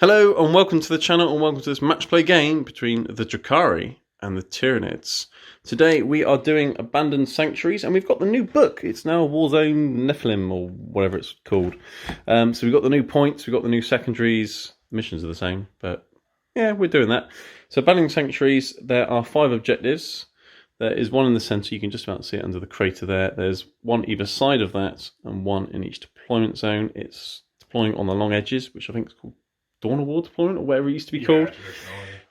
Hello and welcome to the channel and welcome to this match play game between the Drukhari and the Tyranids. Today we are doing Abandoned Sanctuaries and we've got the new book. It's now Warzone Nephilim or whatever it's called. So we've got the new points, we've got the new secondaries. Missions are the same, but yeah, we're doing that. So Abandoned Sanctuaries, there are 5 objectives. There is one in the centre, you can just about see it under the crater there. There's one either side of that and one in each deployment zone. It's deploying on the long edges, which I think is called Dawn Award deployment or whatever it used to be called.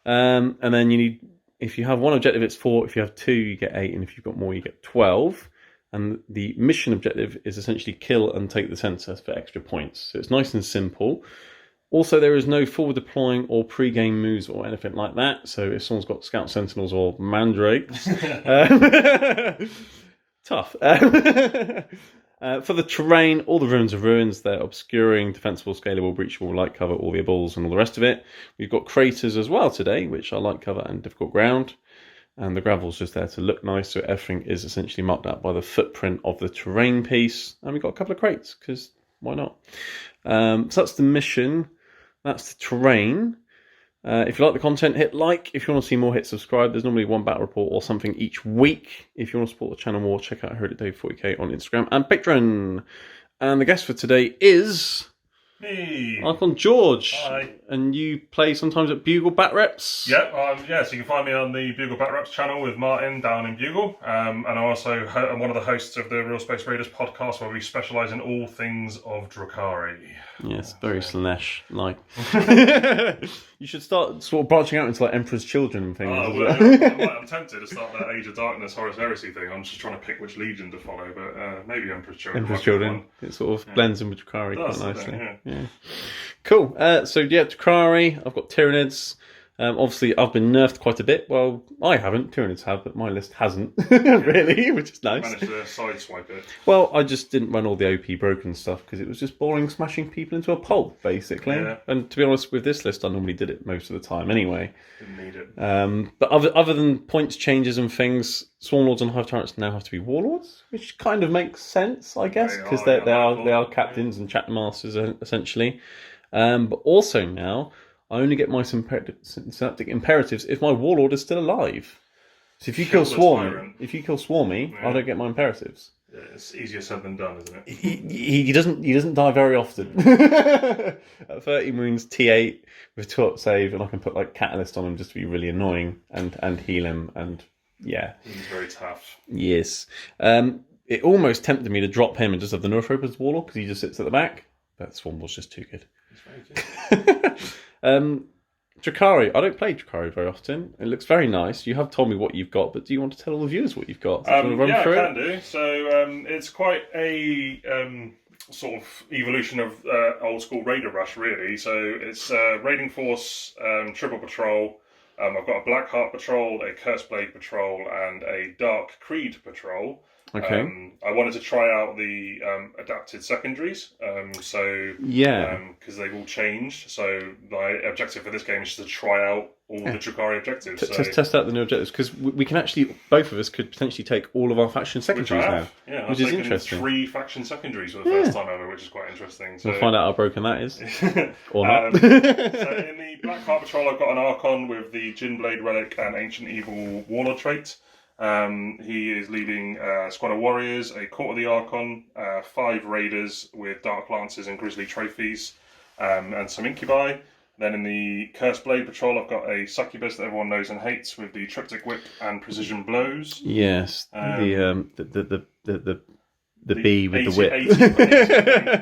And then you need, if you have one objective, it's 4. If you have 2, you get 8. And if you've got more, you get 12. And the mission objective is essentially kill and take the centre for extra points. So it's nice and simple. Also, there is no forward deploying or pre-game moves or anything like that. So if someone's got Scout Sentinels or Mandrakes, tough. For the terrain, all the ruins are ruins. They're obscuring, defensible, scalable, breachable, light cover, all the balls and all the rest of it. We've got craters as well today, which are light cover and difficult ground. And the gravel's just there to look nice, so everything is essentially marked out by the footprint of the terrain piece. And we've got a couple of crates, because why not? So that's the mission. That's the terrain. If you like the content, hit like. If you want to see more, hit subscribe. There's normally one battle report or something each week. If you want to support the channel more, check out Dave 40k on Instagram and Patreon. And the guest for today is me, Archon George. Hi. And you play sometimes at Bugle Bat Reps. Yep, so you can find me on the Bugle Bat Reps channel with Martin down in Bugle. And I also am one of the hosts of the Real Space Raiders podcast, where we specialise in all things of Drukhari. Yes, very Slanesh like. You should start sort of branching out into like Emperor's Children and things. I'm tempted to start that Age of Darkness Horus Heresy thing. I'm just trying to pick which legion to follow, but maybe Emperor's Children. Emperor's Children. It sort of blends in with Drukhari quite nicely. Yeah. Cool. So yeah, Drukhari. I've got Tyranids. Obviously, I've been nerfed quite a bit. Well, I haven't. Tyranids have, but my list hasn't, really, which is nice. Managed to sideswipe it. Well, I just didn't run all the OP broken stuff because it was just boring smashing people into a pulp, basically. Yeah. And to be honest, with this list, I normally did it most of the time anyway. Didn't need it. But other than points changes and things, Swarm Lords and Hive Tyrants now have to be Warlords, which kind of makes sense, I guess, because they are captains and chapter masters essentially. But also now, I only get my synaptic imperatives if my warlord is still alive. So if you kill Swarmy, I don't get my imperatives. Yeah, it's easier said than done, isn't it? He doesn't die very often. At 30 wounds, T8 with 2-up save, and I can put like Catalyst on him just to be really annoying and heal him. And yeah, he's very tough. Yes. It almost tempted me to drop him and just have the Northropers warlord because he just sits at the back. But Swarm was just too good. He's very good. Drukhari. I don't play Drukhari very often. It looks very nice. You have told me what you've got, but do you want to tell all the viewers what you've got? I can do. So it's quite a sort of evolution of old school Raider Rush, really. So it's Raiding Force, Triple Patrol. I've got a Blackheart Patrol, a Curseblade Patrol, and a Dark Creed Patrol. Okay. I wanted to try out the adapted secondaries, because they've all changed. So my objective for this game is to try out all the Drukhari objectives. Test out the new objectives, because we can actually, both of us could potentially take all of our faction secondaries now, which is interesting. 3 faction secondaries for the first time ever, which is quite interesting. So we'll find out how broken that is, or not. So in the Blackheart Patrol, I've got an Archon with the Ginblade Relic and Ancient Evil Warlord trait. He is leading a squad of warriors, a Court of the Archon, 5 raiders with Dark Lances and Grizzly trophies, and some Incubi. Then in the Curseblade Patrol, I've got a Succubus that everyone knows and hates with the Triptych Whip and Precision Blows. Yes, the bee with the whip.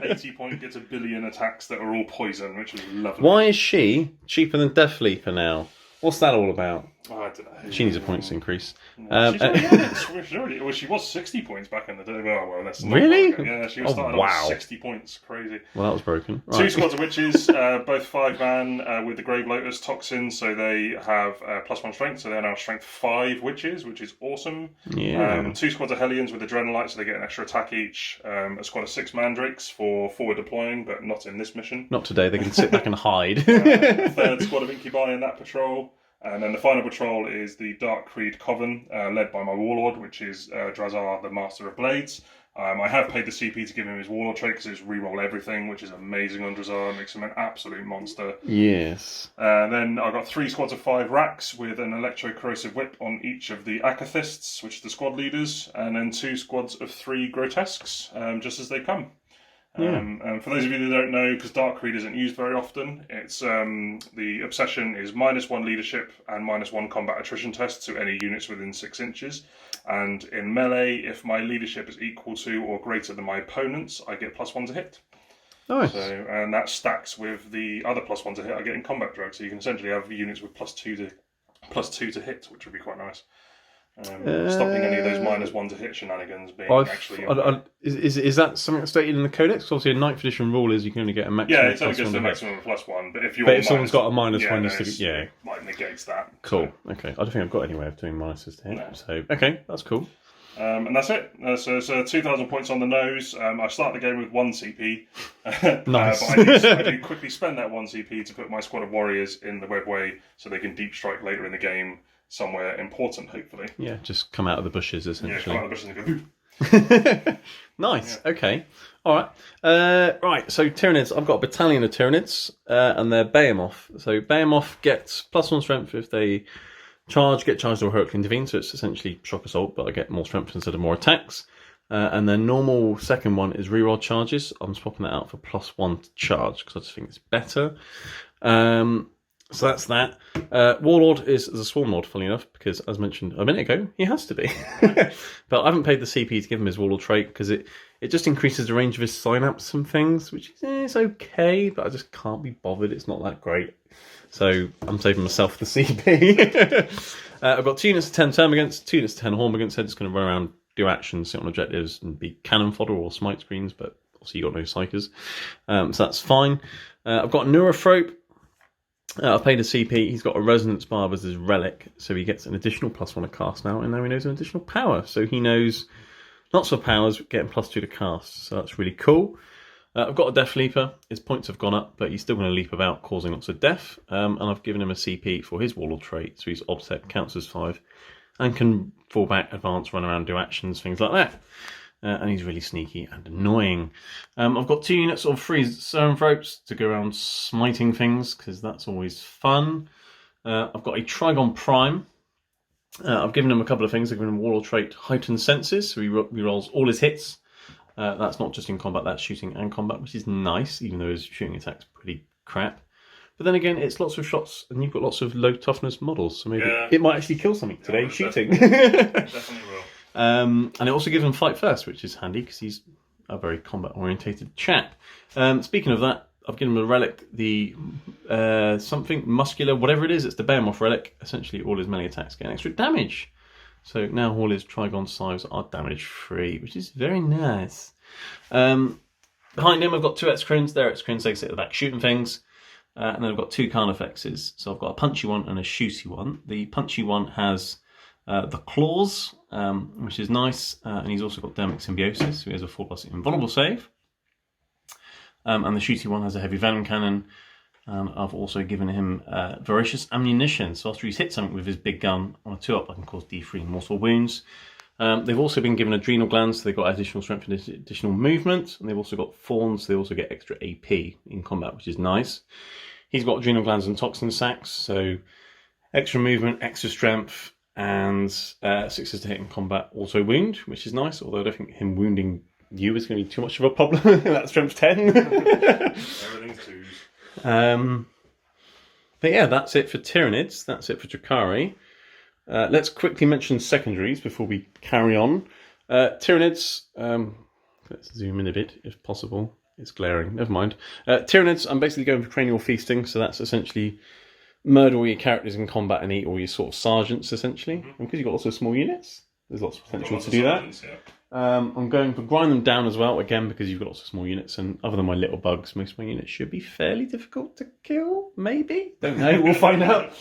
80 point gets 1 billion attacks that are all poison, which is lovely. Why is she cheaper than Death Leaper now? What's that all about? Oh, I don't know. She needs a points increase. She was 60 points back in the day. Well, that's not really? Yeah, she was starting on 60 points. Crazy. Well, that was broken. Right. 2 squads of witches, both 5-man with the Grave Lotus toxin, so they have +1 strength, so they're now strength 5 witches, which is awesome. Yeah. 2 squads of Hellions with Adrenalite, so they get an extra attack each. A squad of 6 Mandrakes for forward deploying, but not in this mission. Not today. They can sit back and hide. 3rd squad of Incubi in that patrol. And then the final patrol is the Dark Creed Coven, led by my Warlord, which is Drazar, the Master of Blades. I have paid the CP to give him his Warlord trait because it's reroll everything, which is amazing on Drazar. Makes him an absolute monster. Yes. Then I've got 3 squads of 5 racks with an electro-corrosive whip on each of the Akathists, which are the squad leaders, and then 2 squads of 3 grotesques, just as they come. And for those of you that don't know, because Dark Creed isn't used very often, it's the obsession is -1 leadership and -1 combat attrition test to any units within 6 inches. And in melee, if my leadership is equal to or greater than my opponent's, I get +1 to hit. Nice. So, and that stacks with the other +1 to hit I get in combat drug. So you can essentially have units with +2 to hit, which would be quite nice. Stopping any of those -1 to hit shenanigans being actually. Is that something that's stated in the codex? Obviously, a 9th edition rule is you can only get a maximum. Yeah, it only gets the maximum of +1. But if someone's got a -1, like negates that. Cool. Okay, I don't think I've got any way of doing minuses to hit. No. So okay, that's cool. And that's it. So it's 2,000 points on the nose. I start the game with 1 CP. Nice. But I do quickly spend that 1 CP to put my squad of warriors in the webway so they can deep strike later in the game somewhere important, hopefully. Yeah, just come out of the bushes, essentially. Yeah, come out of the bushes and go, Nice, yeah. Okay. All right. Right, so Tyranids. I've got a battalion of Tyranids, and they're Behemoth. So Behemoth gets +1 strength if they get charged or heroically intervene, so it's essentially shock assault, but I get more strength instead of more attacks. And their normal second one is reroll charges. I'm swapping that out for +1 to charge, because I just think it's better. So that's that. Warlord is a Swarm Lord, funny enough, because as mentioned a minute ago, he has to be. But I haven't paid the CP to give him his Warlord trait, because it just increases the range of his synapse and things, which is okay, but I just can't be bothered. It's not that great. So I'm saving myself the CP. I've got 2 units of 10 term against, 2 units of 10 Horn against. They're just going to run around, do actions, sit on objectives, and be cannon fodder or smite screens, but also you got no psychers. So that's fine. I've got Neurophrope. I've paid a CP. He's got a Resonance Barb as his relic, so he gets an additional +1 to cast now, and now he knows an additional power. So he knows lots of powers, getting +2 to cast. So that's really cool. I've got a Death Leaper. His points have gone up, but he's still going to leap about, causing lots of death. And I've given him a CP for his Warlord trait, so he's Obsec, counts as 5, and can fall back, advance, run around, do actions, things like that. And he's really sneaky and annoying. I've got 2 units of 3 Serenthropes to go around smiting things, because that's always fun. I've got a Trigon Prime. I've given him a couple of things. I've given him Warlord trait Heightened Senses, so he rolls all his hits. That's not just in combat, that's shooting and combat, which is nice, even though his shooting attack's pretty crap. But then again, it's lots of shots, and you've got lots of low toughness models, so maybe it might actually kill something today, shooting. Definitely will. And it also gives him fight first, which is handy because he's a very combat-orientated chap. Speaking of that, I've given him a relic, the something muscular, whatever it is. It's the Behemoth relic. Essentially, all his melee attacks get extra damage. So now all his Trigon Sives are damage-free, which is very nice. Behind him, I've got 2 Excrones. They're Excrones, they sit at the back shooting things. And then I've got 2 Carnifexes. So I've got a punchy one and a shooty one. The punchy one has the claws, which is nice, and he's also got Dermic Symbiosis, so he has a 4+ invulnerable save. And the shooty one has a heavy venom cannon, and I've also given him Voracious Ammunition, so after he's hit something with his big gun on a 2-up, I can cause D3 mortal wounds. They've also been given adrenal glands, so they've got additional strength and additional movement, and they've also got thorns, so they also get extra AP in combat, which is nice. He's got adrenal glands and toxin sacs, so extra movement, extra strength, and 6s to hit in combat, auto wound, which is nice, although I don't think him wounding you is going to be too much of a problem. That's strength 10. Everything's 2s. But yeah, that's it for Tyranids. That's it for Drukhari. Let's quickly mention secondaries before we carry on. Tyranids, let's zoom in a bit if possible. It's glaring, never mind. Tyranids, I'm basically going for cranial feasting, so that's essentially murder all your characters in combat and eat all your sort of sergeants, essentially. And because you've got lots of small units, there's lots of potential to do that. I'm going for grind them down as well, again, because you've got lots of small units, and other than my little bugs, most of my units should be fairly difficult to kill, maybe? Don't know, we'll find out.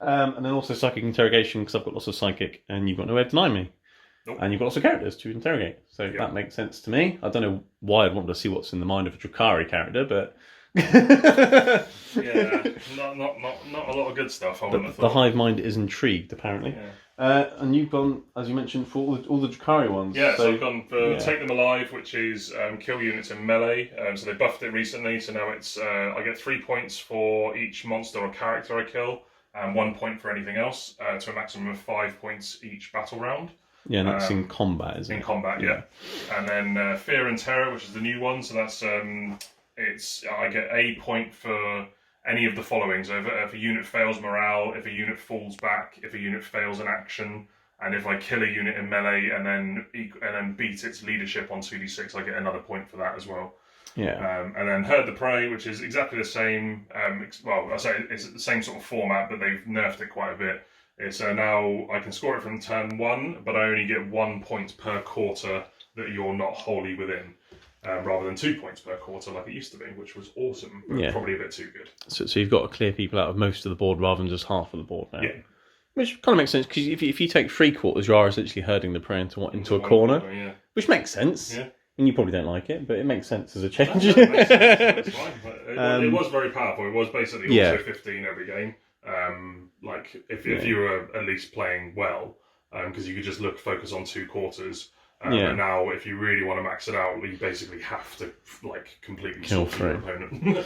And then also psychic interrogation, because I've got lots of psychic, and you've got nowhere to deny me. Nope. And you've got lots of characters to interrogate, so that makes sense to me. I don't know why I'd want to see what's in the mind of a Drukhari character, but... yeah, not a lot of good stuff. The hive mind is intrigued, apparently. And you've gone, as you mentioned, for all the Drukhari ones. Yeah, so I've gone for Take Them Alive, which is kill units in melee. So they buffed it recently, so now it's I get 3 points for each monster or character I kill, and 1 point for anything else, to a maximum of 5 points each battle round. Yeah, and that's in combat, isn't it? In combat, yeah. And then Fear and Terror, which is the new one. So that's I get a point for any of the following. So if a unit fails morale, if a unit falls back, if a unit fails an action, and if I kill a unit in melee and then beat its leadership on 2d6, I get another point for that as well. Yeah. And then Herd the Prey, which is exactly the same. Well, I say it's the same sort of format, but they've nerfed it quite a bit. It's now I can score it from turn 1, but I only get 1 point per quarter that you're not wholly within, rather than 2 points per quarter like it used to be, which was awesome, but probably a bit too good. So you've got to clear people out of most of the board rather than just half of the board now. Yeah. Which kind of makes sense, because if you take 3/4, you are essentially herding the prey into a corner, which makes sense. Yeah. And you probably don't like it, but it makes sense as a change. It makes sense, that's fine. But it was very powerful. It was basically also 15 every game. Like if you were at least playing well, because you could just focus on 2 quarters. And now, if you really want to max it out, you basically have to completely kill your opponent.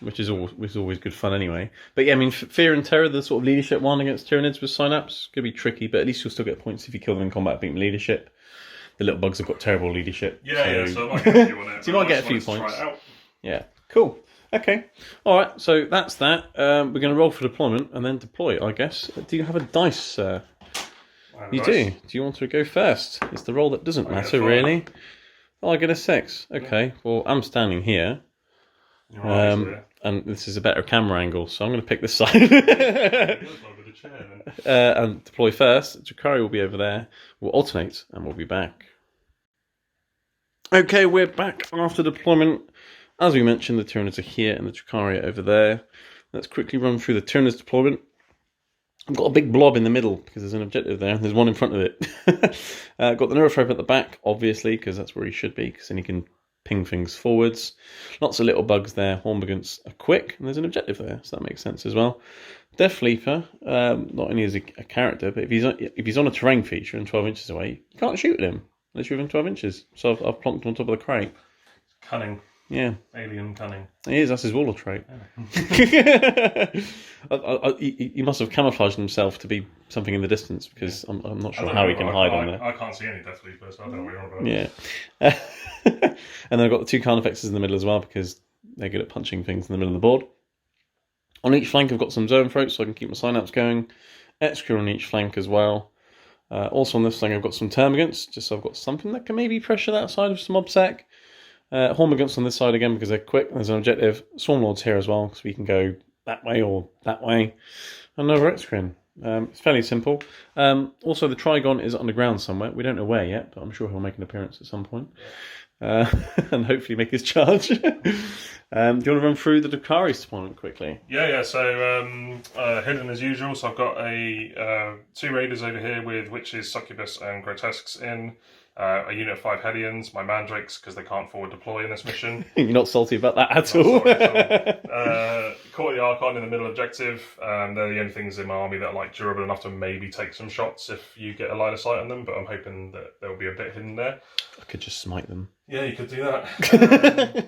Which is always good fun anyway. But yeah, I mean, Fear and Terror, the sort of leadership one against Tyranids with Synapse, could be tricky, but at least you'll still get points if you kill them in combat, beat them leadership. The little bugs have got terrible leadership. So I might get a few on it. So you might get a few points. Yeah, cool. Okay, all right. So that's that. We're going to roll for deployment and then deploy, I guess. Do you have a dice, sir? You do. Do you want to go first? It's the roll that doesn't matter, really. Oh, I get a 6. Okay. Well, I'm standing here. And this is a better camera angle, so I'm going to pick this side. And deploy first. Drukhari will be over there. We'll alternate, and we'll be back. Okay, we're back after deployment. As we mentioned, the Tyranids are here and the Drukhari are over there. Let's quickly run through the Tyranids deployment. I've got a big blob in the middle because there's an objective there. There's one in front of it. Got the Neurophrope at the back, obviously, because that's where he should be, because then he can ping things forwards. Lots of little bugs there. Hornbugants are quick, and there's an objective there, so that makes sense as well. Death Leaper, not only is he a character, but if he's on a terrain feature and 12 inches away, you can't shoot at him unless you're within 12 inches. So I've plonked on top of the crate. Cunning. Yeah. Alien cunning. He is, that's his Warlord trait. Yeah. He must have camouflaged himself to be something in the distance, because I'm not sure how he can hide on there. I can't see any Death Leapers, so I don't know what you're on about. Yeah. And then I've got the 2 Carnifexes in the middle as well, because they're good at punching things in the middle of the board. On each flank I've got some Zoanthropes, so I can keep my Synapse going. Execute on each flank as well. Also on this flank I've got some Termagants, just so I've got something that can maybe pressure that side of some Obsec. Hornbugants on this side again because they're quick. There's an objective. Swarmlords here as well, so we can go that way or that way. Another Excrin. It's fairly simple. Also, the Trigon is underground somewhere. We don't know where yet, but I'm sure he'll make an appearance at some point. And hopefully make his charge. Do you want to run through the Drukhari deployment quickly? Yeah. So hidden as usual. So I've got 2 raiders over here with witches, succubus, and grotesques in. A unit of 5 Hellions, my Mandrakes, because they can't forward deploy in this mission. You're not salty about that at all. Court of the Archon in the middle objective. They're the only things in my army that are durable enough to maybe take some shots if you get a line of sight on them, but I'm hoping that there'll be a bit hidden there. I could just smite them. Yeah, you could do that.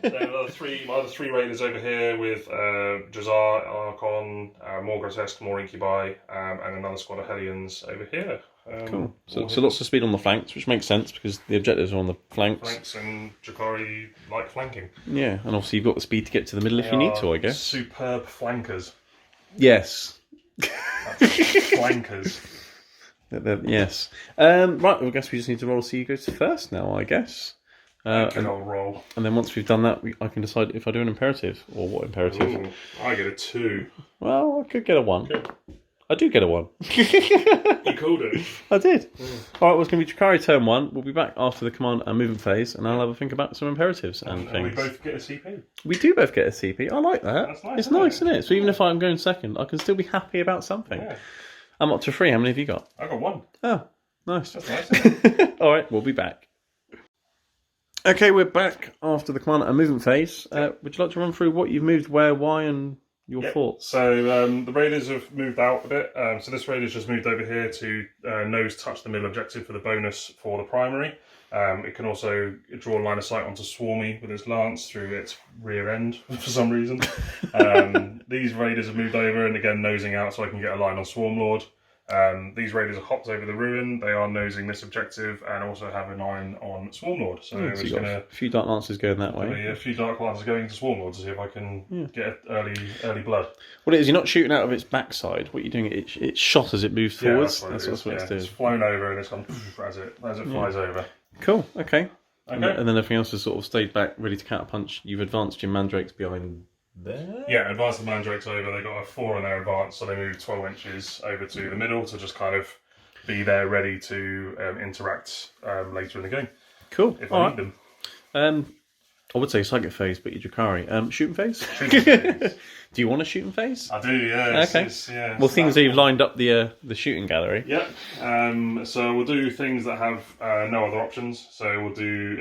Then my other 3 raiders over here with Jazar, Archon, more Grotesque, more Incubi, and another squad of Hellions over here. Cool. So lots of speed on the flanks, which makes sense because the objectives are on the flanks. Flanks and Drukhari like flanking. Yeah, and obviously you've got the speed to get to the middle if you need to, I guess. Superb flankers. Yes. Flankers. Yes. Right, well, I guess we just need to roll so you go to first now, I guess. Good old roll. And then once we've done that, I can decide if I do an imperative or what imperative. Ooh, I get a 2. Well, I could get a 1. Okay. I do get a 1. You called it. I did. All right, well, it's going to be Drukhari turn 1. We'll be back after the command and movement phase, and I'll have a think about some imperatives and things. We both get a CP. We do both get a CP. I like that. That's nice, it's nice, isn't it? So even if I'm going second, I can still be happy about something. Yeah. I'm up to 3. How many have you got? I got 1. Oh, nice. That's nice, isn't it? All right, we'll be back. Okay, we're back after the command and movement phase. Would you like to run through what you've moved, where, why, and Your thoughts? So the raiders have moved out a bit. So this raider's just moved over here to nose touch the middle objective for the bonus for the primary. It can also draw a line of sight onto Swarmy with its lance through its rear end for some reason. These raiders have moved over and again nosing out so I can get a line on Swarmlord. These raiders are hopped over the ruin. They are nosing this objective and also have an eye on Swarmlord. So we're just going to... A few dark lances going that way. A few dark lances going to Swarmlord to see if I can get early blood. What it is, you're not shooting out of its backside. What you're doing, it's shot as it moves forwards. That's what it's doing. It's flown over and it's gone as it flies over. Cool, okay. And then everything else has sort of stayed back, ready to counterpunch. You've advanced your mandrakes behind there? Yeah, advanced the mandrakes over. They got a 4 on their advance, so they moved 12 inches over to the middle to just kind of be there ready to interact later in the game. Cool. If I need them. I would say psychic phase, but you're Drukhari. Shooting phase? Do you want a shooting phase? I do, yeah. Okay. Well, things that you've lined up the shooting gallery. Yep. So we'll do things that have no other options. So we'll do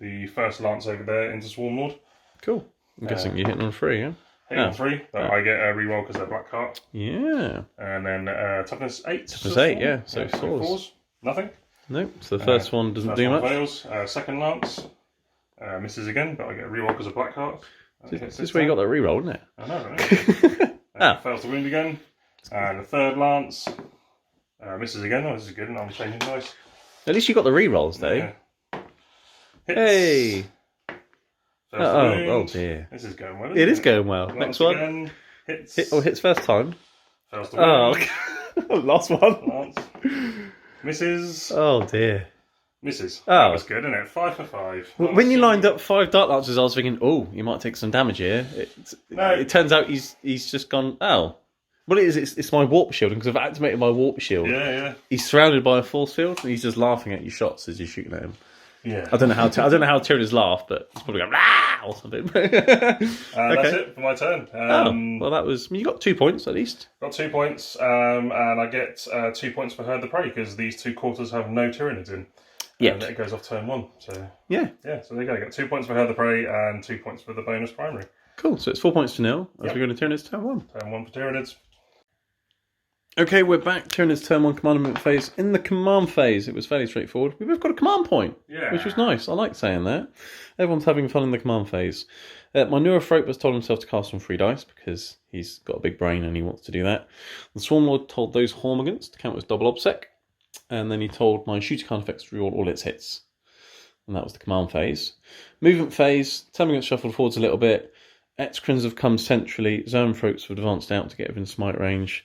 the first lance over there into Swarmlord. Cool. I'm guessing you're hitting on 3, yeah? Hitting on 3, but I get a reroll because they're black heart. Yeah. And then toughness 8. Toughness 8, yeah. So fours. Nothing. Nope. So the first one doesn't do much. Fails. Second lance misses again, but I get a reroll because of black heart. This is where you got that reroll, isn't it? I know, right? Fails to wound again. And the third lance misses again. Oh, this is good. And I'm changing dice. At least you got the rerolls, though. Yeah. Hits. Hey. Oh dear. This is going well. It is going well. Lance Next one. Again. Hits. Hits first time. Fails to wound. Oh, last one. Lance. Misses. Oh dear. Misses. Oh. That was good, isn't it? 5 for 5. When you lined up 5 dark lances, I was thinking, oh, you might take some damage here. It turns out he's just gone. Oh, well, it is. It's my warp shield, and because I've activated my warp shield. Yeah. He's surrounded by a force field, and he's just laughing at your shots as you're shooting at him. Yeah. I don't know how Tyranids laugh, but he's probably going "Rah!" or something. That's it for my turn. Well, that was. I mean, you got 2 points at least. Got 2 points, and I get 2 points for Herd the Prey because these 2 quarters have no Tyranids in. Yeah. And it goes off turn 1. So yeah. So there you go. Get 2 points for Herd the Prey and 2 points for the bonus primary. Cool. So it's 4 points to 0 as we go to Tyranids turn 1. Turn 1 for Tyranids. Okay, we're back. Tyranids turn 1 commandment phase. In the command phase, it was fairly straightforward. We've both got a command point, which was nice. I like saying that. Everyone's having fun in the command phase. My Neurophrope has told himself to cast on 3 dice because he's got a big brain and he wants to do that. The Swarmlord told those Hormigants to count as double obsec. And then he told my shooter card effects to reroll all its hits. And that was the command phase. Movement phase, Termagants shuffled forwards a little bit. Excrins have come centrally. Zoanthropes have advanced out to get within smite range.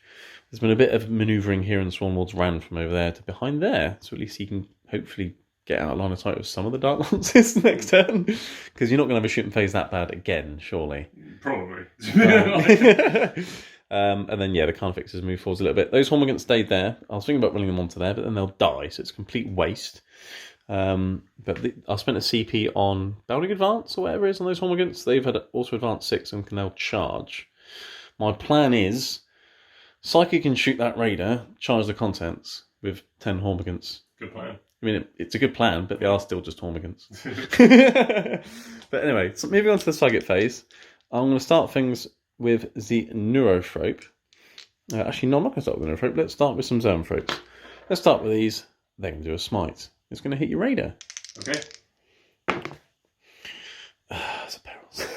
There's been a bit of manoeuvring here, and the Swarmlords ran from over there to behind there. So at least he can hopefully get out of line of sight of some of the Dark Lances next turn. Because you're not going to have a shooting phase that bad again, surely. Probably. And then, the Carnifexes move forwards a little bit. Those Hormigants stayed there. I was thinking about running them onto there, but then they'll die, so it's a complete waste. But I spent a CP on Bounding Advance, or whatever it is, on those Hormigants. They've had also Advance 6 and can now charge. My plan is, Psyche can shoot that Raider, charge the contents with 10 Hormigants. Good plan. I mean, it's a good plan, but they are still just Hormigants. But anyway, so moving on to the Psychic phase, I'm going to start things with the Neurophrope. Actually, no, I'm not going to start with the Neurophrope. Let's start with some Zoanthropes. Let's start with these. They're going to do a smite. It's going to hit your Raider. Okay. That's a perils.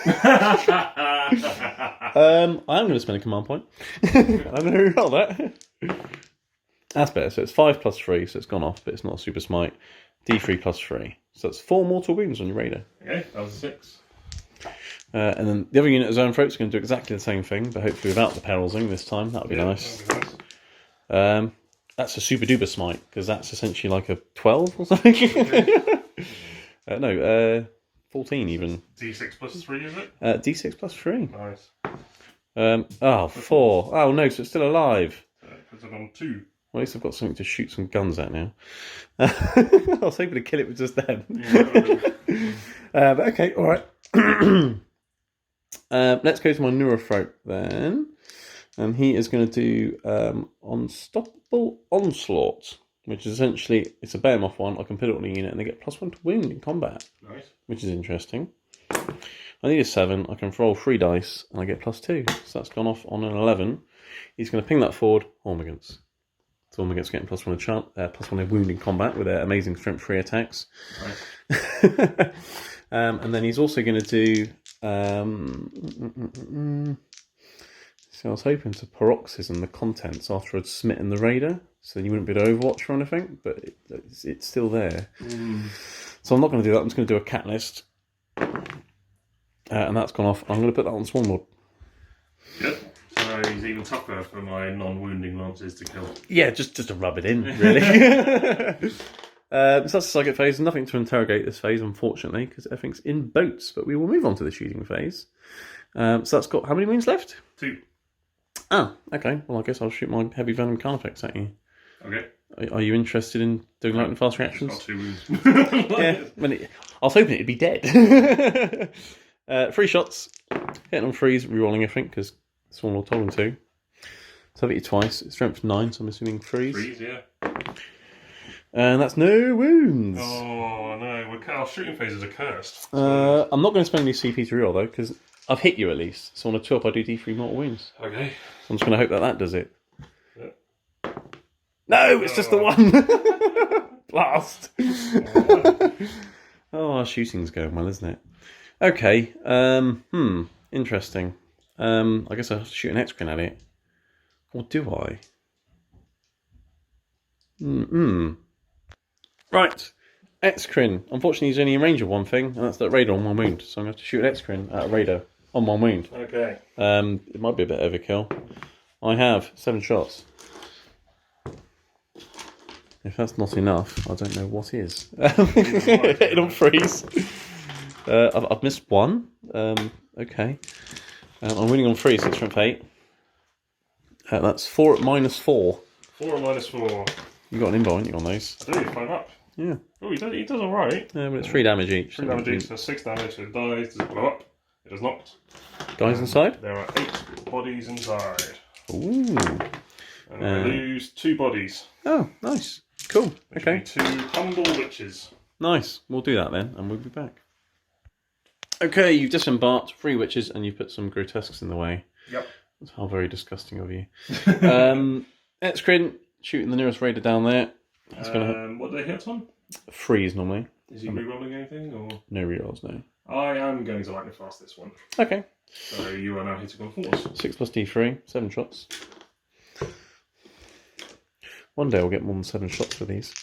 I'm going to spend a command point. I'm going to reroll that. That's better. So it's 5 plus 3, so it's gone off, but it's not a super smite. D3 plus 3. So that's 4 mortal wounds on your Raider. Okay, that was a 6. And then the other unit of Zoanthropes is going to do exactly the same thing, but hopefully without the perilsing this time. That would be nice. That's a super duper smite, because that's essentially like a 12 or something. No, 14 even. D6 plus 3, is it? D6 plus 3. Nice. 4. Oh no, so it's still alive. Puts it on 2. Well, at least I've got something to shoot some guns at now. I was hoping to kill it with just them. But okay, alright. Let's go to my Neurophrope then. And he is going to do Unstoppable Onslaught, which is essentially, it's a behemoth one. I can put it on a unit and they get +1 to wound in combat. Nice. Which is interesting. I need a 7. I can roll 3 dice, and I get +2. So that's gone off on an 11. He's going to ping that forward. Hormigans. So Hormigans getting +1 +1 a wound in combat with their amazing strength 3 attacks. Right. And then he's also going to do. So I was hoping to paroxysm the contents after I'd smitten the raider, so then you wouldn't be able to overwatch or anything, but it's still there. So I'm not going to do that. I'm just going to do a catalyst. And that's gone off. I'm going to put that on Swarmlord. Yep. So he's even tougher for my non-wounding lances to kill. Yeah, just to rub it in, really. So that's the psychic phase. Nothing to interrogate this phase, unfortunately, because everything's in boats. But we will move on to the shooting phase. So that's got how many wounds left? 2. Ah, okay. Well, I guess I'll shoot my heavy venom carnifex at you. Okay. Are you interested in doing lightning fast reactions? Got 2 wounds. Yeah. I was hoping it'd be dead. 3 shots. Hitting on 3s, rerolling everything, because Swarmlord told him to. So I've hit you twice. It's strength 9, so I'm assuming 3s. 3s, yeah. And that's no wounds. Oh, no. Our shooting phases are cursed. I'm not going to spend any CP to reroll, though, because I've hit you at least. So on a 2 up, I do D3 mortal wounds. Okay. So I'm just going to hope that does it. Yeah. No, it's just the one. Blast. Oh, our shooting's going well, isn't it? Okay. Interesting. I guess I'll shoot an X-Crin at it. Or do I? Right. X-Crin. Unfortunately, he's only in range of one thing, and that's that raider on 1 wound. So I'm going to have to shoot an X-Crin at a raider on 1 wound. Okay. It might be a bit overkill. I have 7 shots. If that's not enough, I don't know what is. Hitting on 3s. I've missed 1. Okay. I'm winning on 3, so it's strength 8. That's 4 at -4. 4 at -4. You got an invul, haven't you, on those? I do, 5 up. Yeah. Oh, he does alright. Yeah, but it's 3 damage each. 3 damage each, so 6 damage, so it dies. Does it blow up? It does not. Guys inside? There are 8 bodies inside. Ooh. And I lose 2 bodies. Oh, nice. Cool. Which Okay. will be 2 humble witches. Nice. We'll do that then, and we'll be back. Okay, you've disembarked 3 witches, and you've put some grotesques in the way. Yep. That's how very disgusting of you. X-Crin, shooting the nearest raider down there. That's What do they hit on? 3s normally. Is he rerolling anything? Or No rerolls, no. I am going to lightning fast this one. Okay. So you are now hitting on 4s. 6 plus D3, 7 shots. One day I'll get more than 7 shots with these.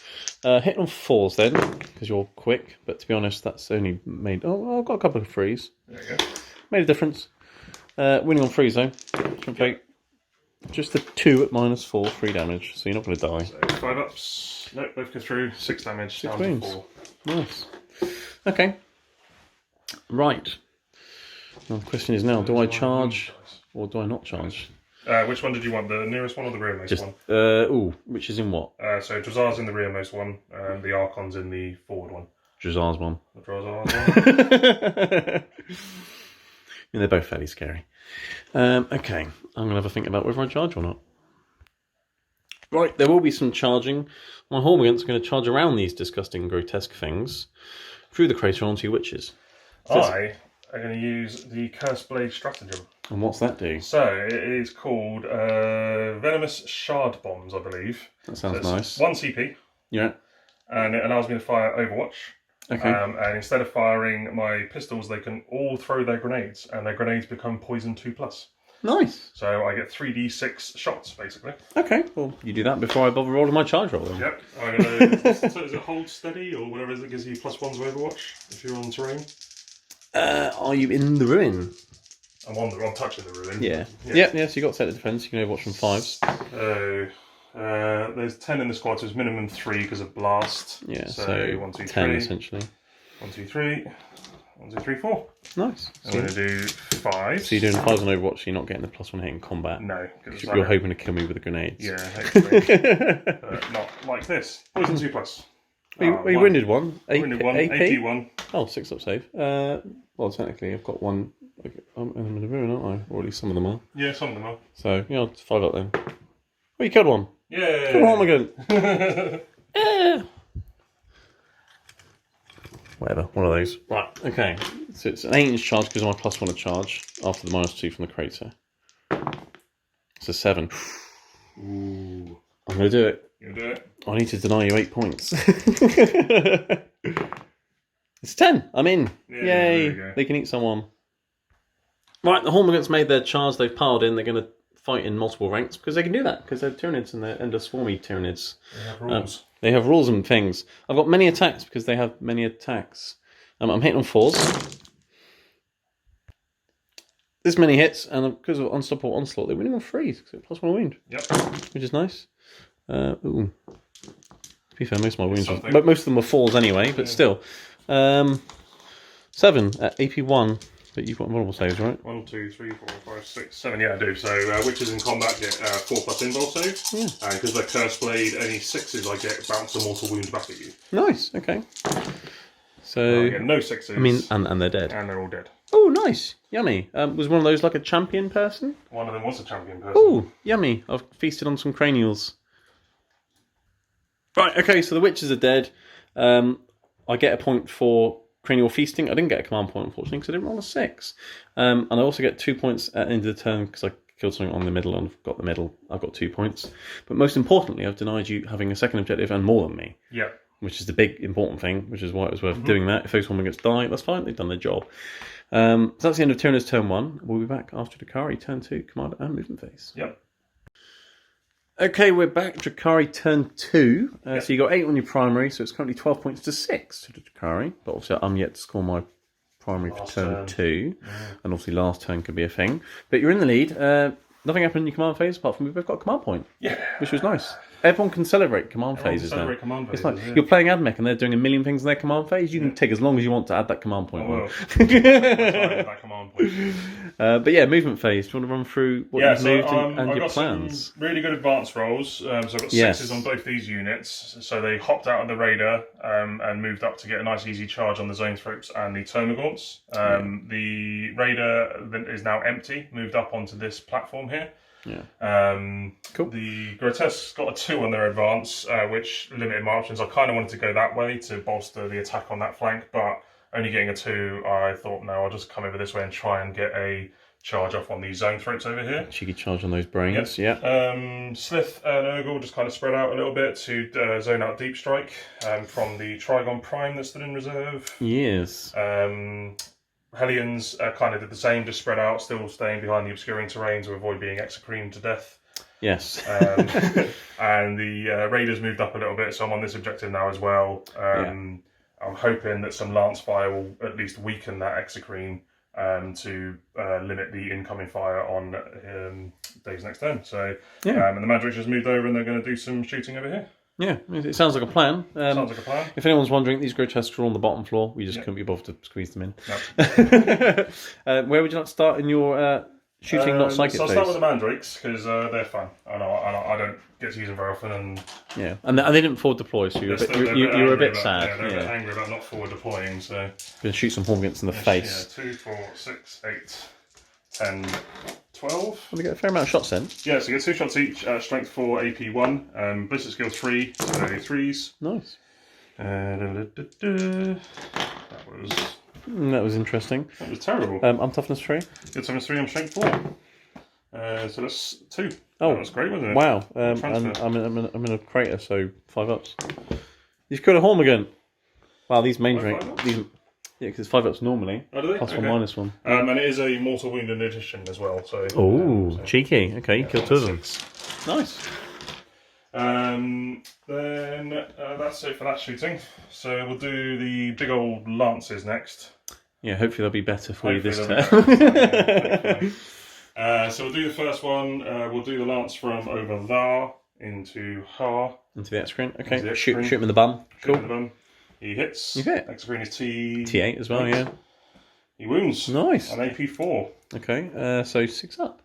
Hitting on 4s then, because you're quick. But to be honest, that's only made... Oh, I've got a couple of 3s. There you go. Made a difference. Winning on 3s though. Okay. Just a 2 at -4, 3 damage. So you're not going to die. So 5 ups. Nope, both go through. 6 damage. 6 down wounds. to 4. Nice. Okay. Right. Now the question is now, do I charge or do I not charge? Which one did you want? The nearest one or the rearmost one? Which is in what? So Drazar's in the rearmost one, and the Archon's in the forward one. Drazar's one. The Drazar's one. I mean, they're both fairly scary. Okay, I'm going to have a think about whether I charge or not. Right, there will be some charging. My Hormigant's going to charge around these disgusting, grotesque things through the crater on 2 witches. I am going to use the Curse Blade stratagem. And what's that do? So it is called Venomous Shard Bombs, I believe. That sounds so nice. 1 CP. Yeah. And it allows me to fire Overwatch. Okay. And instead of firing my pistols, they can all throw their grenades, and their grenades become poison 2+. Nice. So I get 3d6 shots, basically. Okay, well, you do that before I bother rolling my charge roll then. Yep. I'm gonna, so is it hold steady, or whatever it is that gives you +1 to Overwatch, if you're on terrain? Are you in the ruin? I'm touching the ruin. Yeah. Yep, so you got set of defense, you can overwatch from 5s. So, there's 10 in the squad, so it's minimum 3 because of blast. Yeah, so, so 1, 2, 10 3. essentially. 1, 2, 3. 1, 2, 3, 4. Nice. I'm going to do 5. So you're doing 5s on Overwatch, so you're not getting the +1 hit in combat. No. You're hoping to kill me with the grenades. Yeah, hopefully. Not like this. Poison 2+. We winded one. Winded 1. AP 1. Oh, 6 up save. Well, technically, I've got 1. I'm in the ruin, aren't I? Or at least some of them are. Yeah, some of them are. So, yeah, I'll 5 up then. Oh, you killed one. Yeah. Kill one again. Yeah. Whatever, one of those. Right, okay. So it's an 8-inch charge because of my +1 to charge after the -2 from the crater. It's a 7. Ooh. I'm going to do it. You do it? I need to deny you 8 points. It's 10. I'm in. Yeah, Yay. there we go. They can eat someone. Right, the Hormagaunts made their charge. They've piled in. They're going to fight in multiple ranks because they can do that because they're Tyranids and they're swarmy Tyranids. They have rules. They have rules and things. I've got many attacks because they have many attacks. I'm hitting on 4s. This many hits, and because of Unstoppable Onslaught, they're winning on 3s because it's +1 wound. Yep. Which is nice. Ooh. To be fair, most of my wounds, Something. most of them were 4s anyway, but still. 7 at AP1, but you've got vulnerable saves, right? 1, 2, 3, 4, 5, 6, 7. Yeah, I do. So witches in combat get 4+ invul save. Yeah. And because they're Curse Blade, any 6s I get bounce a mortal wound back at you. Nice, okay. So, I get no 6s. I mean, and they're dead. And they're all dead. Oh, nice. Yummy. Was one of those like a champion person? One of them was a champion person. Oh, yummy. I've feasted on some cranials. Right, okay, so the witches are dead. I get a point for cranial feasting. I didn't get a command point, unfortunately, because I didn't roll a 6. And I also get 2 points at the end of the turn because I killed something on the middle and I've got the middle. I've got 2 points. But most importantly, I've denied you having a second objective and more than me. Yeah. Which is the big important thing, which is why it was worth doing that. If those Hormagaunts die, that's fine, they've done their job. So that's the end of Tyranid's turn 1. We'll be back after Drukhari turn 2, command and movement phase. Yep. Okay, we're back. Drukhari turn 2. So you got 8 on your primary, so it's currently 12 points to 6 to Drukhari. But obviously I'm yet to score my primary for turn 2. And obviously last turn could be a thing. But you're in the lead. Nothing happened in your command phase apart from we've both got a command point. Yeah. Which was nice. Everyone can celebrate command phases now. Command It's phases, like you're playing AdMech and they're doing a million things in their command phase. You can take as long as you want to add that command point. That command point. But yeah, movement phase. Do you want to run through what you've moved and I've your got plans? some really good advance rolls. So I've got 6s on both these units. So they hopped out of the Raider and moved up to get a nice easy charge on the Zone Thropes and the Termagants. The Raider is now empty, moved up onto this platform here. Yeah. Cool. The Grotesque's got a 2 on their advance, which limited my options. I kind of wanted to go that way to bolster the attack on that flank, but only getting a 2, I thought, no, I'll just come over this way and try and get a charge off on these Zone Throats over here. Cheeky charge on those brains, yeah. Slith and Urgle just kind of spread out a little bit to zone out Deep Strike from the Trigon Prime that's still in reserve. Yes. Hellions kind of did the same, just spread out, still staying behind the obscuring terrain to avoid being execremed to death. Yes. And the Raiders moved up a little bit, so I'm on this objective now as well. I'm hoping that some Lance Fire will at least weaken that execreme to limit the incoming fire on Dave's next turn. So, and the Magic just moved over and they're going to do some shooting over here. Yeah, it sounds like a plan. Sounds like a plan. If anyone's wondering, these Grotesques are on the bottom floor. We just couldn't be bothered to squeeze them in. Nope. Where would you like to start in your shooting, not psychic phase? So I'll start with the Mandrakes, because they're fun. I don't get to use them very often. And they didn't forward deploy, so you were a bit sad. Yeah, they're a bit angry about not forward deploying. So going to shoot some Hormagaunts in the face. Yeah, 2, 4, 6, 8, 10, 12. Well, we get a fair amount of shots then. Yeah, so you get 2 shots each, strength 4, AP 1, ballistic skill 3, so 3s. Nice. That was interesting. That was terrible. I'm toughness 3. Good toughness 3, I'm strength 4. So that's 2. Oh, that was great, wasn't it? Wow. And I'm in a crater, so 5 ups. You've got a Hormagaun. Wow, these main drink. Yeah, because it's 5 ups normally. Oh, do they? Plus one, minus one. And it is a mortal wound in addition as well. So. Oh, cheeky. Okay, you killed 2 of them. Nice. Then that's it for that shooting. So we'll do the big old lances next. Yeah, hopefully they'll be better for you this turn. So we'll do the first one. We'll do the lance from over there into Ha. Into the excrement. Okay. Shoot him in the bum. Cool. Shoot him in the bum. He hits. You hit. Excrement is T8 as well, yeah. He wounds. Nice. An AP 4. Okay, so 6 up.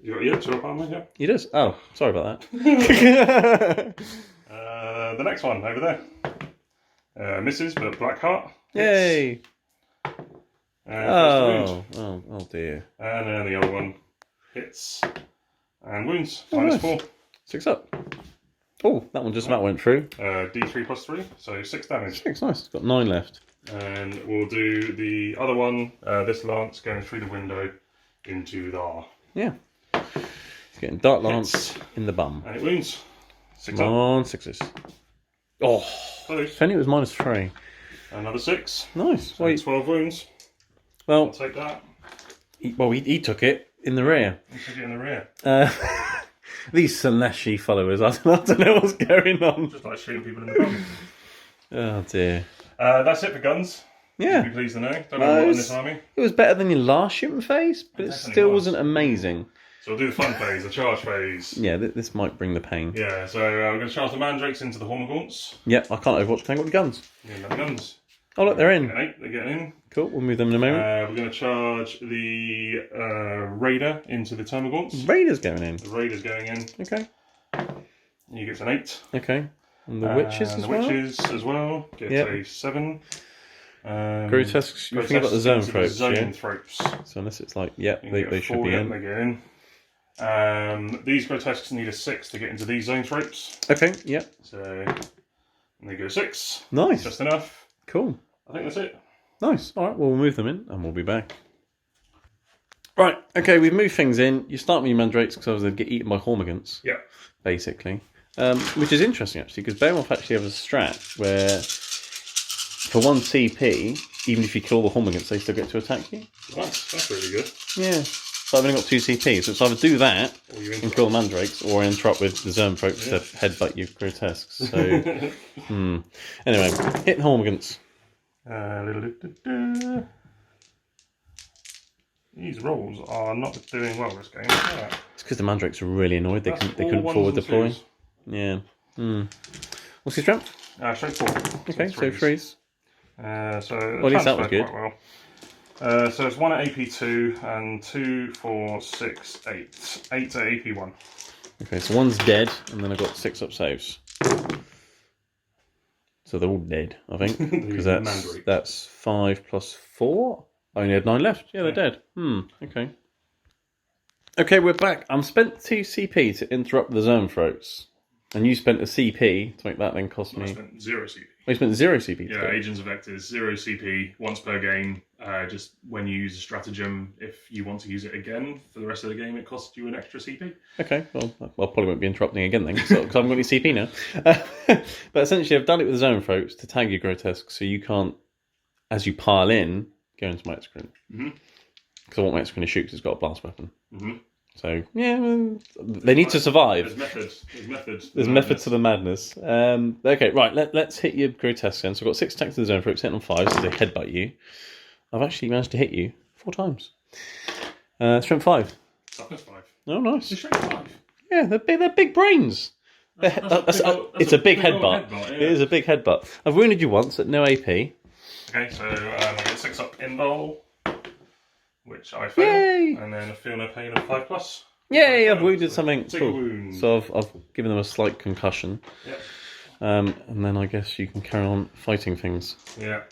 You got 2 up armor, yeah? He does. Oh, sorry about that. The next one over there. Misses, but Black Heart. Yay! Oh dear. And then the other one hits and wounds. Nice. -4. 6 up. Oh, that one just about went through. D3 plus 3, so 6 damage. 6, nice. It's got 9 left. And we'll do the other one, this lance going through the window into the R. Yeah. He's getting Dark Lance in the bum. And it wounds. 6 Come up. on, 6s. Oh, Close. if only it was -3. Another 6. Nice. So 12 wounds. Well, I'll take that. he took it in the rear. I'll take it in the rear. These Seleshi followers, I don't know what's going on. Just like shooting people in the bum. Oh dear. That's it for guns. Yeah. You'd be pleased to know. Don't know what in this army. It was better than your last shooting phase, but it still wasn't amazing. So we'll do the fun phase, the charge phase. Yeah, this might bring the pain. Yeah, so we're going to charge the mandrakes into the Hormagaunts. Yep, I can't overwatch playing with the guns. Yeah, the guns. Oh look, they're in. They're getting in. Cool, we'll move them in a moment. We're going to charge the Raider into the Termagants. Raider's going in. The Raider's going in. Okay. You get an 8. Okay. And the Witches as well? The Witches as well. Get a 7. Grotesques, you're thinking about the zone thropes, Zone thropes. So unless it's like, they should be in. They get in. These Grotesques need a 6 to get into these zone thropes. Okay, yep. So, and they go 6. Nice. Just enough. Cool. I think that's it. Nice. All right, well, we'll move them in and we'll be back. Right, okay, we've moved things in. You start with your mandrakes because they get eaten by Hormagaunts. Yeah. Basically. Which is interesting, actually, because Beowulf actually has a strat where for 1 CP, even if you kill the Hormagaunts, they still get to attack you. That's really good. Yeah. So I've only got 2 CP, so it's either do that and kill the mandrakes, or interrupt with the Zermfolks to headbutt you Grotesques. So, Anyway, hit Hormagaunts. These rolls are not doing well this game. It's because the mandrakes are really annoyed. They couldn't forward deploy. Yeah. What's your strength? Strength 4. Okay, so 3s. So well, at least that was good. Quite well. So it's 1 at AP2 and 2, 4, 6, 8. 8 at AP1. Okay, so 1's dead, and then I've got 6 up saves. So they're all dead, I think. Because that's 5 plus 4. I only had 9 left. Yeah, they're dead. Okay. Okay, we're back. I'm spent 2 CP to interrupt the zone throats. And you spent a CP to make that then cost me... I spent 0 CP. Oh, you spent 0 CP? Yeah, Agents of Vectors, 0 CP, once per game. Just when you use a stratagem, if you want to use it again for the rest of the game, it costs you an extra CP. Okay, well, I probably won't be interrupting again then, because I haven't got any CP now. But essentially, I've done it with the zone throats to tag your grotesque, so you can't, as you pile in, go into my Execrant. Because I want my Execrant to shoot because it's got a blast weapon. So, yeah, they need to survive. There's methods. There's method to the madness. Okay, right, let's hit your grotesque then. So I've got 6 attacks to the zone throats, hitting on 5, so they headbutt you. I've actually managed to hit you 4 times. Strength 5. Toughness 5. Oh, nice. Strength 5? Yeah, they're big brains. It's a big headbutt. Yeah. It is a big headbutt. I've wounded you once at no AP. Okay, so I get 6 up invul, which I fail. Yay! And then a feel no pain of 5 plus. Yay, I've wounded something. Take a wound. So I've given them a slight concussion. Yep. And then I guess you can carry on fighting things. Yeah.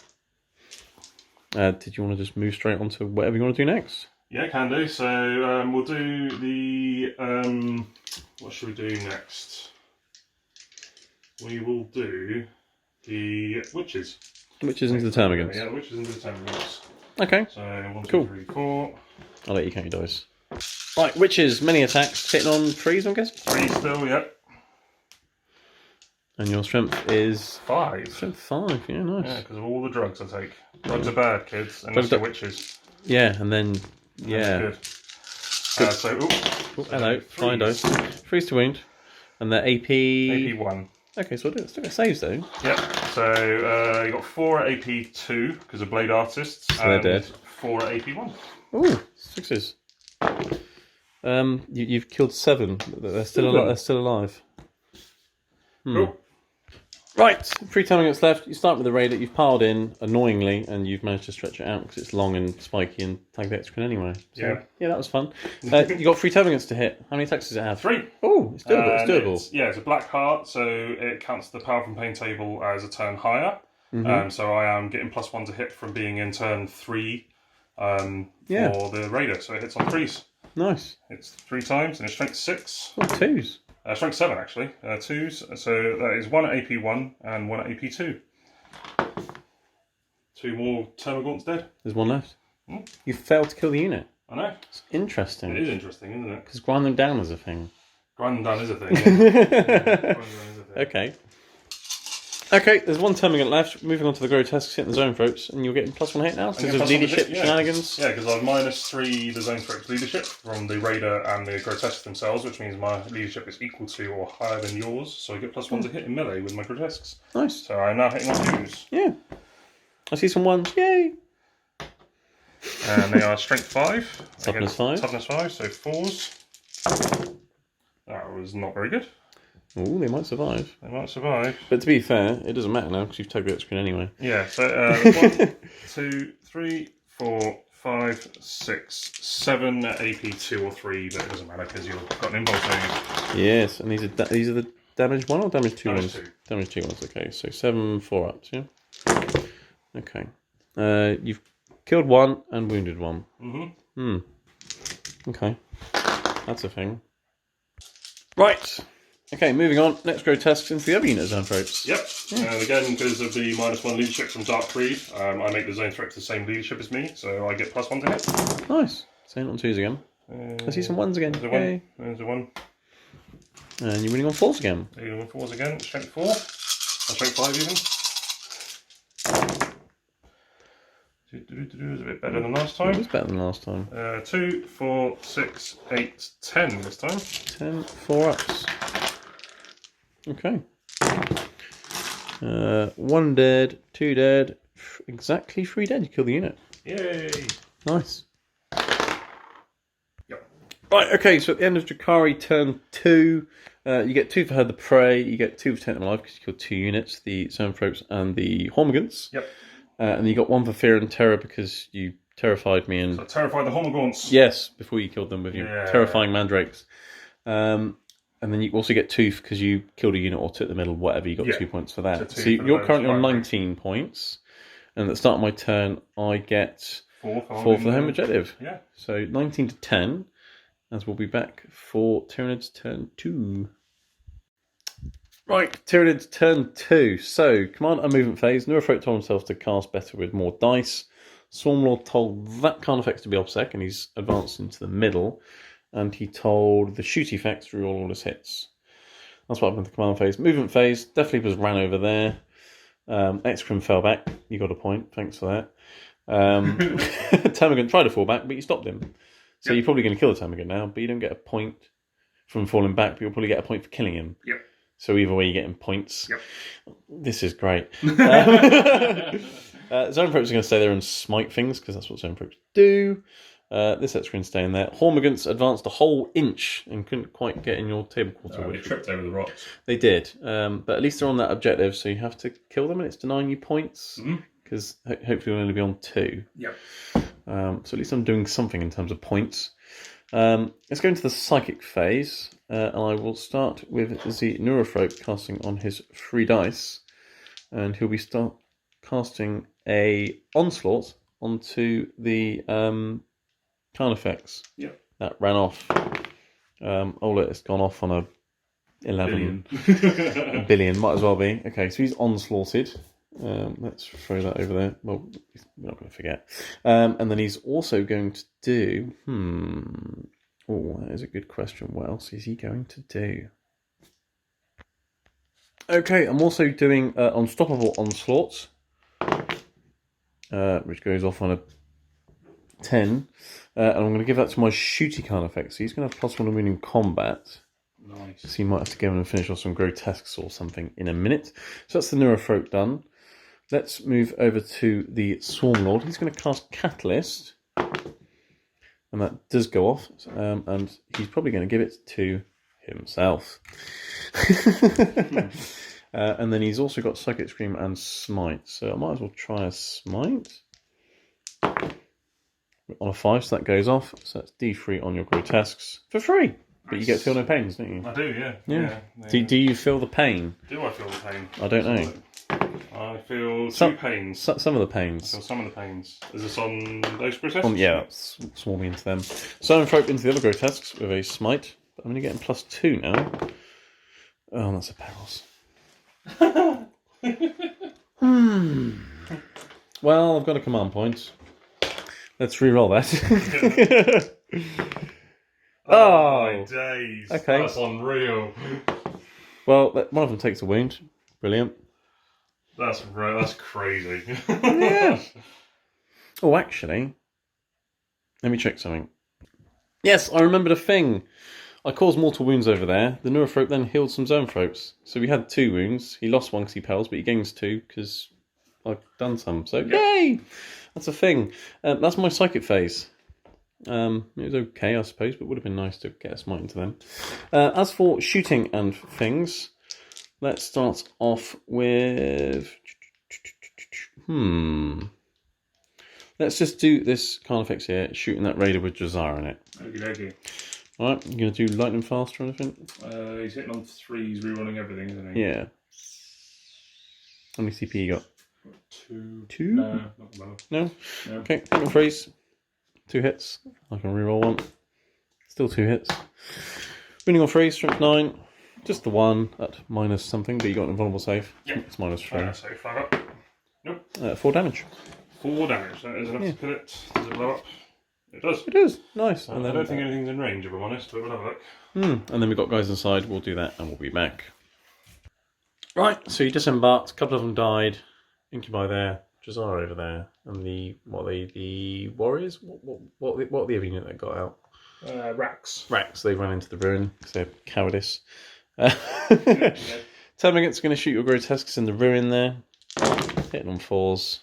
Did you want to just move straight on to whatever you want to do next? Yeah, can do. So we'll do the... what should we do next? We will do the Witches. Witches into the Termagants. Yeah, the Witches into the Termagants. Okay. So 1, 2, Cool. 3, 4. I'll let you count your dice. Right, Witches, many attacks, hitting on 3s, I'm guessing? 3 still, yep. And your strength is... 5. Strength 5, yeah, nice. Yeah, because of all the drugs I take. Drugs are bad, kids, unless you're witches. Yeah, and then, yeah. That's good. So, hello, fine dice. 3s to wound. And they're AP... AP1. Okay, so I'll still get saves though. Yep, so you got 4 at AP2 because of Blade Artists. So they're dead. 4 at AP1. Ooh, 6s. You've killed 7. They're still alive. They're still alive. Cool. Right, 3 Termagants left. You start with the Raider. You've piled in annoyingly, and you've managed to stretch it out because it's long and spiky and tag the Execrant anyway. So, yeah, that was fun. You got 3 Termagants to hit. How many attacks does it have? 3. Oh, it's doable. It's doable. It's a black heart, so it counts the power from pain table as a turn higher. So I am getting +1 to hit from being in turn 3 for the Raider. So it hits on 3s. Nice. It's 3 times and it's strength 6. Oh, 2s. Strength 7 actually. 2s. So that is 1 at AP1 and 1 at AP2. 2 more Termagants dead. There's one left. Hmm? You failed to kill the unit. I know. It's interesting. It is interesting, isn't it? Because grinding down is a thing. Grinding down is a thing. Yeah. Grinding down is a thing. Okay. Okay, there's one Termagant left. Moving on to the grotesques, hitting the zone throats, and you're getting +1 hit now because of leadership shenanigans. Yeah, because I've -3 the zone throats leadership from the raider and the grotesques themselves, which means my leadership is equal to or higher than yours, so I get +1 to hit in melee with my grotesques. Nice. So I'm now hitting on 2s. Yeah. I see some 1s. Yay! And they are strength 5. Toughness 5. Toughness 5, so 4s. That was not very good. Oh, they might survive. They might survive. But to be fair, it doesn't matter now because you've tagged the screen anyway. Yeah, so 1, 2, 3, 4, 5, 6, 7 AP 2 or 3, but it doesn't matter because you've got an impulse phase. Yes, and these are the damage 1 or damage 2 Damage ones? 2. Damage 2 ones, okay. So 7 4-ups, yeah? Okay. You've killed 1 and wounded 1. Mm-hmm. Okay. That's a thing. Right. Okay, moving on. Next grotesques into the other unit zone throats. Yep. And again, because of the -1 leadership from Drukhari, I make the zone threats the same leadership as me, so I get +1 to hit. Nice. Same on 2s again. I see some 1s again. There's a 1. There's a 1. And you're winning on 4s again. You're on 4s again. Strength 4. Or strength 5 even. Is a bit better than last time. It is better than last time. 2, 4, 6, 8, 10 this time. 10 4-ups. Okay. 1 dead, 2 dead, exactly 3 dead. You kill the unit. Yay! Nice. Yep. Right, okay, so at the end of Drukhari turn 2, you get 2 for Herd the Prey, you get 2 for Take Them Alive because you killed 2 units, the Zoanthropes and the Hormigants. Yep. And you got 1 for Fear and Terror because you terrified me and... So terrified the Hormigants. Yes, before you killed them with your terrifying mandrakes. And then you also get 2 because you killed a unit or took the middle, whatever, you got 2 points for that. So you're currently on 19 points. And at the start of my turn, I get 4 for the home objective. Yeah. So 19 to 10, as we'll be back for Tyranids turn 2. Right, Tyranids turn 2. So, command and movement phase. Neurofroat told himself to cast better with more dice. Swarmlord told that kind of effects to be obsec, and he's advanced into the middle. And he told the shoot effects to reroll all his hits. That's what happened to the command phase. Movement phase, definitely was ran over there. Excrim fell back. You got a point. Thanks for that. Termagant tried to fall back, but you stopped him. So you're probably going to kill the Termagant now, but you don't get a point from falling back, but you'll probably get a point for killing him. Yep. So either way, you're getting points. Yep. This is great. Zoanthropes are going to stay there and smite things, because that's what Zoanthropes do. This Excrim's staying there. Hormigants advanced a whole inch and couldn't quite get in your table quarter. They tripped over the rocks. They did. But at least they're on that objective, so you have to kill them and it's denying you points. Because hopefully you'll only be on 2. Yep. So at least I'm doing something in terms of points. Let's go into the psychic phase. And I will start with the Neurothrope casting on his 3 dice. And he'll be casting a Onslaught onto the Carnifex. Yep. That ran off. Look, it's gone off on a 11 billion. billion. Might as well be. Okay, so he's onslaughted. Let's throw that over there. Well, we're not going to forget. And then he's also going to do... Oh, that is a good question. What else is he going to do? Okay, I'm also doing Unstoppable Onslaught, which goes off on a 10. And I'm going to give that to my shooty kind of effect. So he's going to have +1 to win in combat. Nice. So you might have to go in and finish off some grotesques or something in a minute. So that's the Neurothrope done. Let's move over to the Swarmlord. He's going to cast Catalyst. And that does go off. And he's probably going to give it to himself. And then he's also got Psychic Scream and Smite. So I might as well try a Smite. On a 5, so that goes off. So that's D3 on your grotesques for free. But you get to feel no pains, don't you? I do, yeah. Yeah. Do you feel the pain? Do I feel the pain? I don't know. I feel 2 pains. Some of the pains. I feel some of the pains. Is this on those grotesques? Yeah, that's swarming into them. Zoanthrope into the other grotesques with a smite. But I'm only getting +2 now. Oh, that's a perils. Well, I've got a command point. Let's re-roll that. Oh my days. Okay. That's unreal. Well, one of them takes a wound. Brilliant. That's crazy. Yeah. Oh, actually, let me check something. Yes, I remembered a thing. I caused mortal wounds over there. The Neurophrope then healed some Zoanthropes. So we had 2 wounds. He lost 1 because he pels, but he gains 2 because I've done some. So, yay! That's a thing. That's my psychic phase. It was okay, I suppose, but it would have been nice to get a smite into them. As for shooting and things, let's start off with... Let's just do this Carnifex here, shooting that Raider with Drazar in it. Okay. Alright, you going to do lightning fast or anything? He's hitting on 3, he's rerunning everything, isn't he? Yeah. How many CP you got? 2. 2? No, not bad. No? Okay, hit on freeze. 2 hits. I can reroll 1. Still 2 hits. Winning on freeze, strength 9. Just the 1 at minus something, but you got an invulnerable save. Yep. It's minus 3. So flag up. Nope. 4 damage. 4 damage. That is enough to kill it. Does it blow up? It does. It is. Nice. And I don't think anything's in range, if I'm honest, but we'll have a look. And then we've got guys inside. We'll do that and we'll be back. Right, so you disembarked. A couple of them died. Incubi there. Drazar over there. And the warriors? What are the other unit that got out? Racks. Racks. They ran into the ruin because they're cowardice. Termagant's going to shoot your grotesques in the ruin there. Hitting on 4s.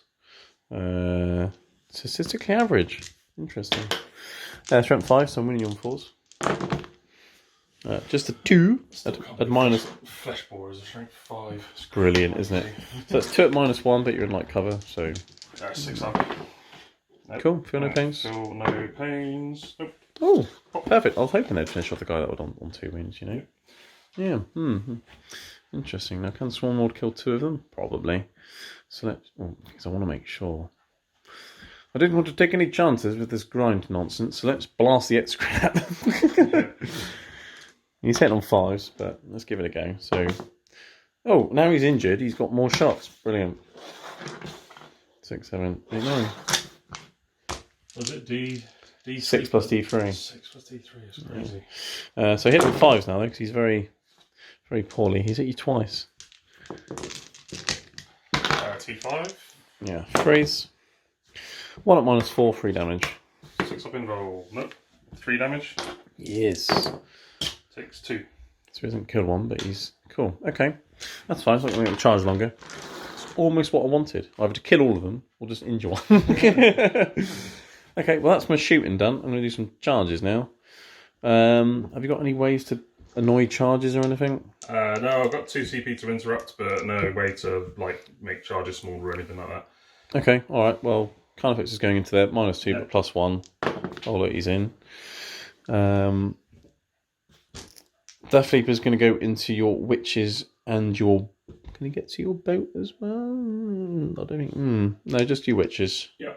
Statistically average. Interesting. Strength 5, so I'm winning on 4s. Just a 2 at minus. Flesh bore is a strength 5. It's brilliant, isn't it? So it's 2 at minus 1, but you're in light cover, so. 6 up. Nope. Cool. Feel no pains. Feel no pains. Nope. Oh, perfect. I was hoping they'd finish off the guy that was on 2 wounds, you know. Yeah. Interesting. Now, can Swarm Lord kill 2 of them? Probably. So let's. Because I want to make sure. I didn't want to take any chances with this grind nonsense, so let's blast the X-Screen at them. He's hitting on 5s, but let's give it a go. So, oh, now he's injured. He's got more shots. Brilliant. 6, 7, 8, 9. Was it D? 6 plus D3. 6 plus D3 is crazy. So hit with 5s now, though, because he's very, very poorly. He's hit you twice. T5. Yeah, freeze. 1 at minus 4, 3 damage. 6 up in roll. Nope. 3 damage. Yes. Takes 2. So he hasn't killed 1, but he's cool. Okay, that's fine. It's not going to charge longer. It's almost what I wanted. Either to kill all of them or just injure one. Okay, well that's my shooting done. I'm going to do some charges now. Have you got any ways to annoy charges or anything? No, I've got 2 CP to interrupt, but no way to make charges smaller or anything like that. Okay, all right. Well, Carnifex is going into there. -2, yeah. But +1. Oh, look, he's in. Death Leaper's going to go into your witches and your... Can he get to your boat as well? I don't think... No, just your witches. Yeah.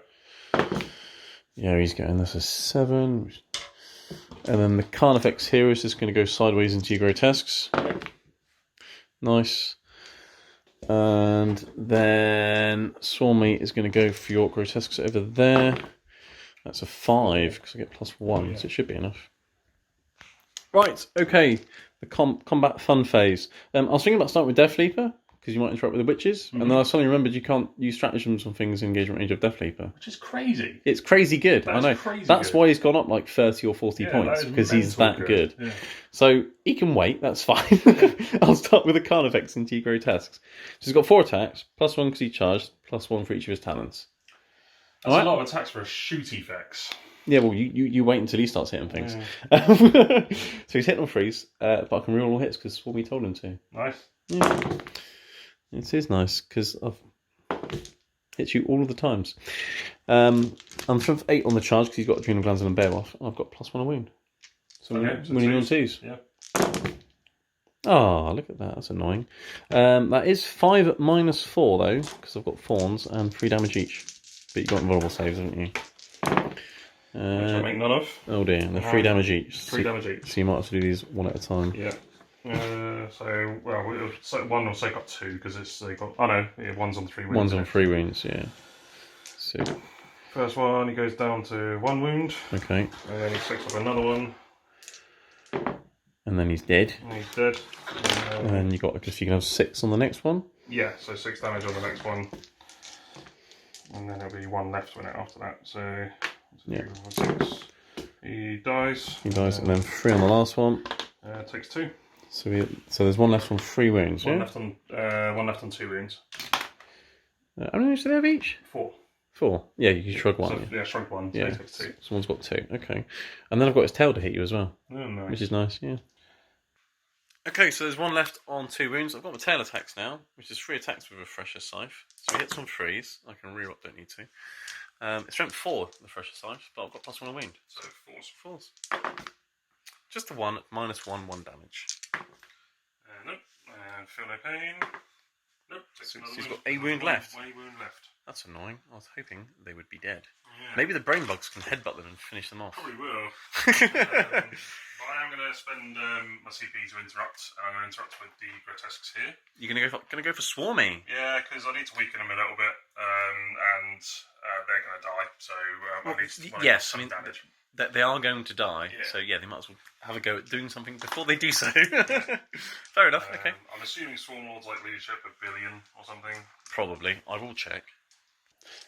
Yeah, he's going. That's a 7. And then the Carnifex here is just going to go sideways into your grotesques. Nice. And then Swarmy is going to go for your grotesques over there. That's a 5 because I get +1, so it should be enough. Right, okay. The combat fun phase. I was thinking about starting with Death Leaper because you might interact with the witches, and then I suddenly remembered you can't use stratagems on things in engagement range of Death Leaper. Which is crazy. It's crazy good. I know. That's why he's gone up like 30 or 40 points because he's that good. Yeah. So he can wait. That's fine. I'll start with the Carnifex into your grotesques. So he's got 4 attacks, +1 because he charged, +1 for each of his talents. That's a lot of attacks for a shoot effects. Yeah, well, you wait until he starts hitting things. Yeah. So he's hitting on freeze, but I can reroll all hits because it's what we told him to. Nice. Yeah. It is nice because I've hit you all of the times. I'm strength 8 on the charge because he's got Adrenal Glands and Beowulf, and I've got +1 a wound. So winning on 2s. Yeah. Oh, look at that. That's annoying. That is 5 at -4 though, because I've got thorns and 3 damage each. But you've got invulnerable saves, haven't you? Which I make none of. Oh dear, and they're 3 damage each. 3 damage each. So you might have to do these one at a time. Yeah. One will take up 2 because they got. Oh no, yeah, 1's on 3 wounds. 1's on 3 wounds, yeah. two. First one, he goes down to 1 wound. Okay. And then he picks up another one. And then he's dead. And he's dead. And then you got, I guess you can have 6 on the next one. Yeah, so 6 damage on the next one. And then there'll be 1 left with it after that. So, yeah. 6. He dies. He dies, and then 3 on the last one. Takes 2. So there's 1 left on 3 wounds, One yeah? left on 2 wounds. How many wounds do they have each? 4. 4. Yeah, you can shrug 1. So, yeah, shrug 1. So yeah, he takes 2. Someone's got 2. Okay. And then I've got his tail to hit you as well. Oh, nice. Which is nice, yeah. Okay, so there's 1 left on 2 wounds. I've got my tail attacks now, which is 3 attacks with a Fresher Scythe. So he hits on 3s. I can reroll, don't need to. It's strength 4, the Fresher Scythe, but I've got +1 on wound. So 4s. Just a 1 at -1 damage. Nope. Feel no pain. Nope. So he's got a wound left. 1 wound left. That's annoying. I was hoping they would be dead. Yeah. Maybe the brain bugs can headbutt them and finish them off. Probably will. But I am going to spend my CP to interrupt. I'm going to interrupt with the grotesques here. You're gonna go for swarming. Yeah, because I need to weaken them a little bit, and they're going to die. So I need to yes, some I mean damage. they are going to die. Yeah. So yeah, they might as well have a go at doing something before they do so. Fair enough. Okay. I'm assuming Swarm Lord's like leadership 1 billion or something. Probably. I will check.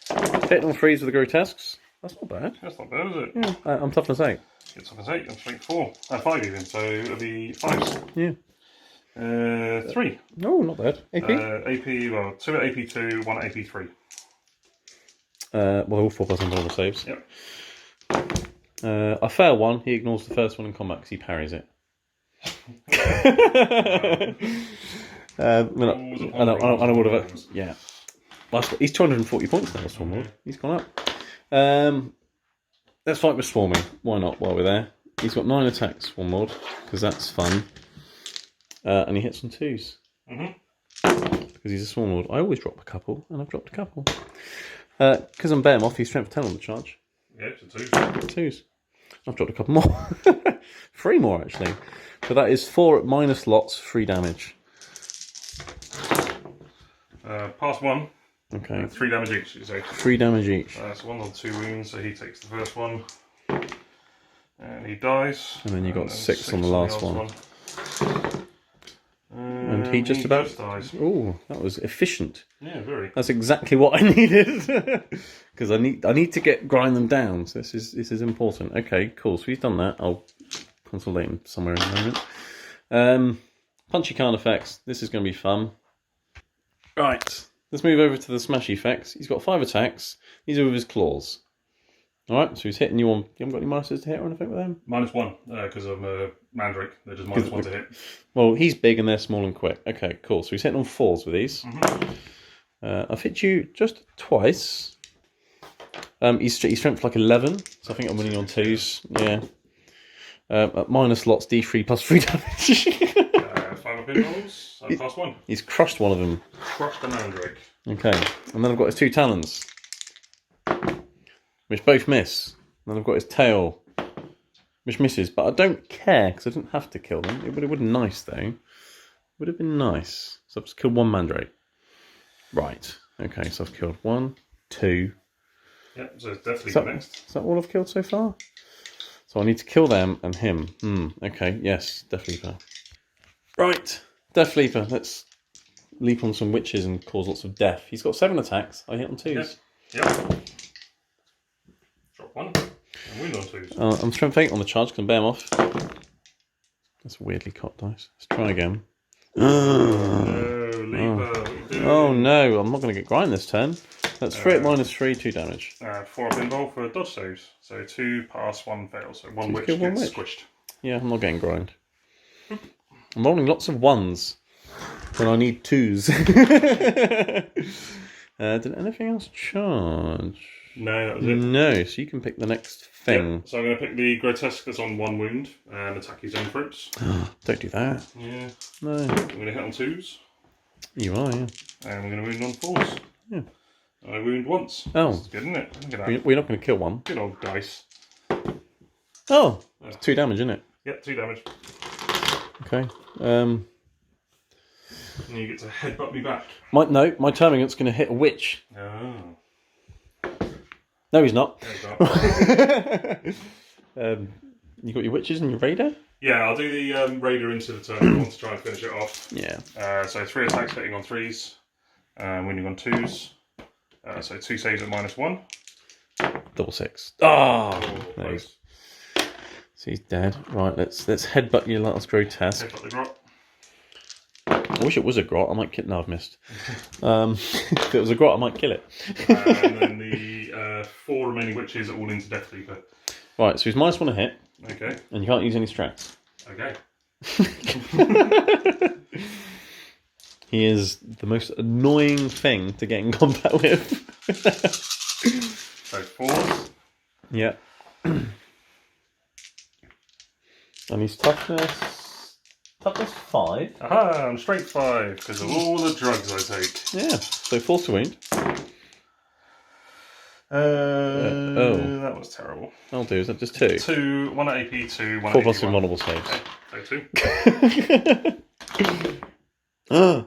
Hitting on 3s with the grotesques. That's not bad. That's not bad, is it? Yeah. I'm toughness 8. It's toughness 8 and strength 4. 5 even, so it'll be 5s. Yeah. 3. No, not bad. AP? AP, well, 2 at AP2, 1 at AP3. Well, they're all 4+ on all the saves. Yep. I fail 1. He ignores the first one in combat because he parries it. I know what of it. Yeah. He's 240 points now, Swarm Lord. He's gone up. Let's fight with Swarming. Why not, while we're there? He's got 9 attacks, Swarm Lord, because that's fun. And he hits on 2s. Because he's a Swarm Lord. I always drop a couple, and I've dropped a couple. Because I'm Behemoth, he's strength 10 on the charge. Yeah, it's a 2. 2s. I've dropped a couple more. 3 more, actually. So that is 4 at minus lots, 3 damage. Pass 1. Okay. 3 damage each, you say? 3 damage each. So 1 on 2 wounds, so he takes the first one. And he dies. And then you got 6 on the last one. And he just dies. Oh, that was efficient. Yeah, very. That's exactly what I needed. Because I need to grind them down. So this is important. Okay, cool. So he's done that. I'll consolidate him somewhere in a moment. Punchy card effects. This is going to be fun. Right. Let's move over to the smash effects. He's got 5 attacks. These are with his claws. Alright, so he's hitting you on... You haven't got any minuses to hit or anything with them? -1, because I'm a Mandrake. They're just -1 to hit. Well, he's big and they're small and quick. Okay, cool. So he's hitting on 4s with these. I've hit you just twice. He's strength like 11, so I think I'm winning on 2s. Yeah. At minus lots, D3 plus 3 damage. 5 up in rolls, so pass 1. He's crushed one of them. Crushed the Mandrake. Okay, and then I've got his 2 talons, which both miss. And then I've got his tail, which misses. But I don't care, because I didn't have to kill them. It would have been nice, though. Would have been nice. So I've just killed 1 Mandrake. Right. Okay, so I've killed 1, 2. Yeah, so it's definitely next. Is that all I've killed so far? So I need to kill them and him. Okay, yes, Death Leaper. Right, Death Leaper. Let's leap on some witches and cause lots of death. He's got 7 attacks. I hit on 2s. Yep. Drop 1. And wound on 2s. I'm strength 8 on the charge because I'm Behemoth. That's weirdly cocked dice. Let's try again. No, Leaper. Oh no, I'm not going to get grind this turn. That's 3 at minus 3, 2 damage. 4 up involved for dodge saves. So 2 pass, 1 fails. So 1 witch kill one gets witch. squished. Yeah, I'm not getting grind. I'm rolling lots of 1s when I need 2s. Did anything else charge? No, that was it. No, so you can pick the next thing. Yep. So I'm going to pick the Grotesque that's on 1 wound and attack his own fruits. Don't do that. Yeah. No. I'm going to hit on 2s. You are, yeah. And I'm going to wound on 4s. Yeah. I wound once. Oh. That's good, isn't it? Look at that. We're not going to kill one. Good old dice. Oh, it's 2 damage, isn't it? Yep, 2 damage. Okay. And you get to headbutt me back. My Termagant's going to hit a witch. Oh. No, he's not. No, he's not. You got your witches and your raider? Yeah, I'll do the raider into the turn I want to try and finish it off. Yeah. So 3 attacks hitting on 3s, winning on 2s. So 2 saves at -1. Double 6. Oh, Close. So he's dead. Right, let's headbutt your last grotesque. Headbutt the grot. I wish it was a grot. I might kill. No, I've missed. If it was a grot, I might kill it. And then the 4 remaining witches are all into Death Leaper. Right, so he's -1 to hit. Okay. And you can't use any strats. Okay. He is the most annoying thing to get in combat with. So 4s. Yeah. And he's toughness 5. Aha, I'm strength 5 because of all the drugs I take. Yeah. So force to wound. That was terrible. I'll do. Is that just 2? 2, 1 at AP, 2, 1 4 at plus AP1. invulnerable saves. Okay, so 2.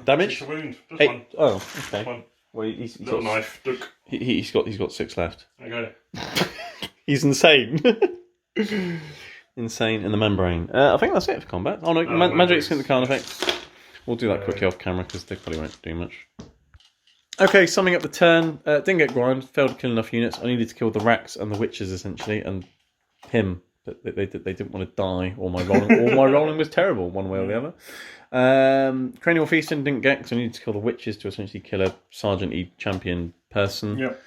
Damage? Just a wound. Just 8. one. Oh, okay. Just one. Well, he's Little got, knife. Duck. he's got 6 left. Okay. He's insane. Insane in the membrane. I think that's it for combat. Oh no, Magic's in the card effects. We'll do that quickly off camera because they probably won't do much. Okay, summing up the turn. Didn't get grind, failed to kill enough units. I needed to kill the Racks and the Witches essentially, and him. But they didn't want to die. All my rolling was terrible, one way or the other. Cranial Feasting didn't get because I needed to kill the Witches to essentially kill a Sergeant-y champion person. Yep.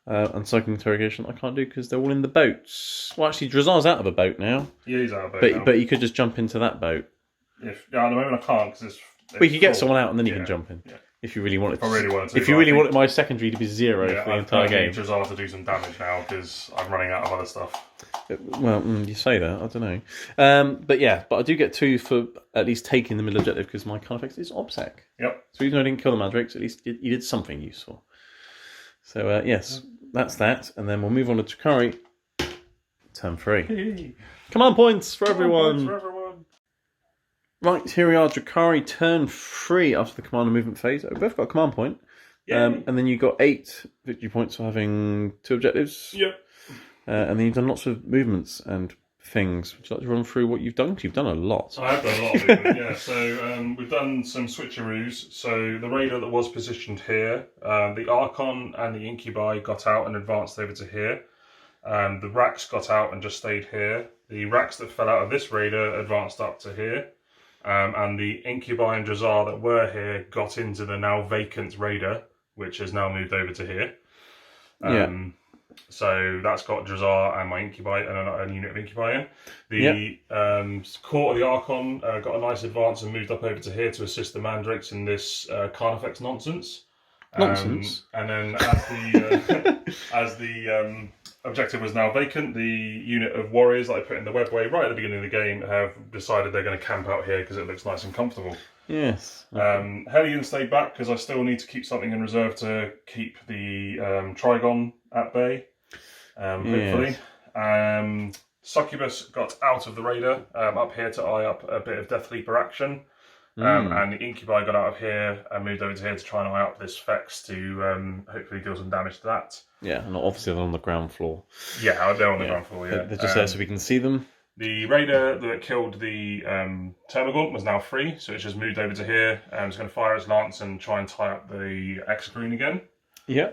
And Psychic Interrogation I can't do because they're all in the boats. Well, actually, Drazar's out of a boat now. Yeah, he's out of boat now. But you could just jump into that boat. At the moment I can't because it's Well, you could get someone out and then you can jump in. Yeah. If you really wanted to. I really wanted to. If you really wanted my secondary to be 0 for the entire game. I need Drazar to do some damage now because I'm running out of other stuff. Well, you say that. I don't know. But I do get 2 for at least taking the middle objective because my card effect is OBSEC. Yep. So even though I didn't kill the Madrix, at least you did something useful. So, yes, that's that. And then we'll move on to Drukhari. Turn 3. Command points for everyone. Right, here we are, Drukhari, turn 3 after the command and movement phase. We've both got a command point. And then you got 8 victory points for having 2 objectives. Yep. And then you've done lots of movements and things. Would you like to run through what you've done? 'Cause you've done a lot. I have done a lot of movement, yeah. So we've done some switcheroos. So the Raider that was positioned here, the Archon and the Incubi got out and advanced over to here. The Racks got out and just stayed here. The Racks that fell out of this Raider advanced up to here. And the Incubi and Drazar that were here got into the now vacant Raider, which has now moved over to here. So that's got Drazar and my Incubi and a unit of Incubi in. The Court of the Archon got a nice advance and moved up over to here to assist the Mandrakes in this card effects nonsense. Nonsense? And then as the objective was now vacant, the unit of warriors that I put in the webway right at the beginning of the game have decided they're going to camp out here because it looks nice and comfortable. Yes. Hellion stayed back because I still need to keep something in reserve to keep the Trigon at bay, hopefully. Succubus got out of the Raider up here to eye up a bit of Death Leaper action. And the Incubi got out of here and moved over to here to try and eye up this Vex to hopefully deal some damage to that. Yeah, and obviously they're on the ground floor. Yeah, they're on the ground floor, yeah. They're just there so we can see them. The Raider that killed the Termagant was now free, so it's just moved over to here. It's going to fire its lance and try and tie up the Exocrine again. Yeah.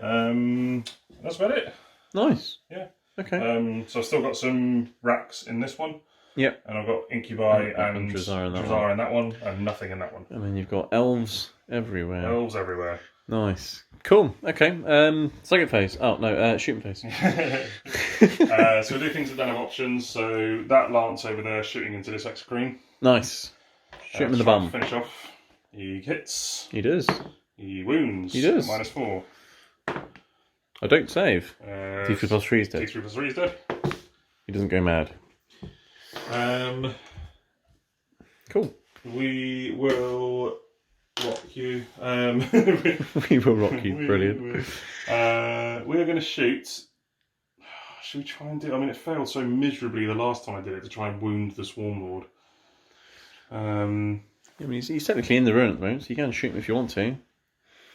That's about it. Nice. Yeah. Okay. So I've still got some Racks in this one. Yep. And I've got Incubi and Drazar in that one, and nothing in that one. And then you've got elves everywhere. Elves everywhere. Nice. Cool. Okay. Second phase. Oh, no, shooting phase. So we'll do things that don't have options. So that lance over there shooting into this Exocrine. Nice. Shoot him in the bum. Finish off. He hits. He does. He wounds. He does. -4. I don't save. T3+3 is dead. T3+3 is dead. He doesn't go mad. Cool. We will rock you. We will rock you. Brilliant. We are going to shoot. Should we try and do? I mean, it failed so miserably the last time I did it to try and wound the Swarm Lord. I mean, he's technically in the rune at the moment, so you can shoot him if you want to.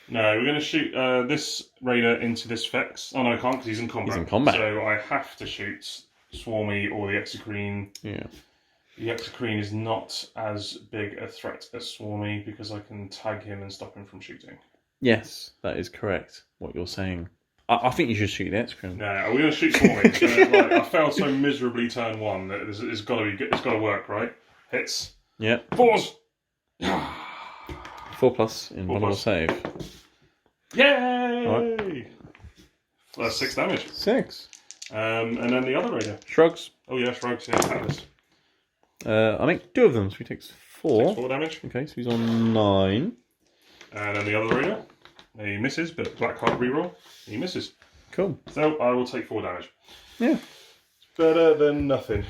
No, we're going to shoot this Raider into this Vex. Oh no, I can't because he's in combat. He's in combat. So I have to shoot Swarmy or the Exocrine. Yeah. The Exocrine is not as big a threat as Swarmy because I can tag him and stop him from shooting. Yes, that is correct. What you're saying. I think you should shoot the X-Crim. No, we're going to shoot Swarmy. So, I failed so miserably turn one that it's got to be good. It's got to work, right? Hits. Yeah. 4s. 4+ invulnerable save. Yay! Right. That's 6 damage. 6. And then the other Raider. Shrugs. Oh yeah, Shrugs. Yeah, Atlas. I make 2 of them, so he takes 4. Takes 4 damage. Okay, so he's on 9. And then the other Raider. He misses, but Black Heart reroll. He misses. Cool. So I will take 4 damage. Yeah. Better than nothing.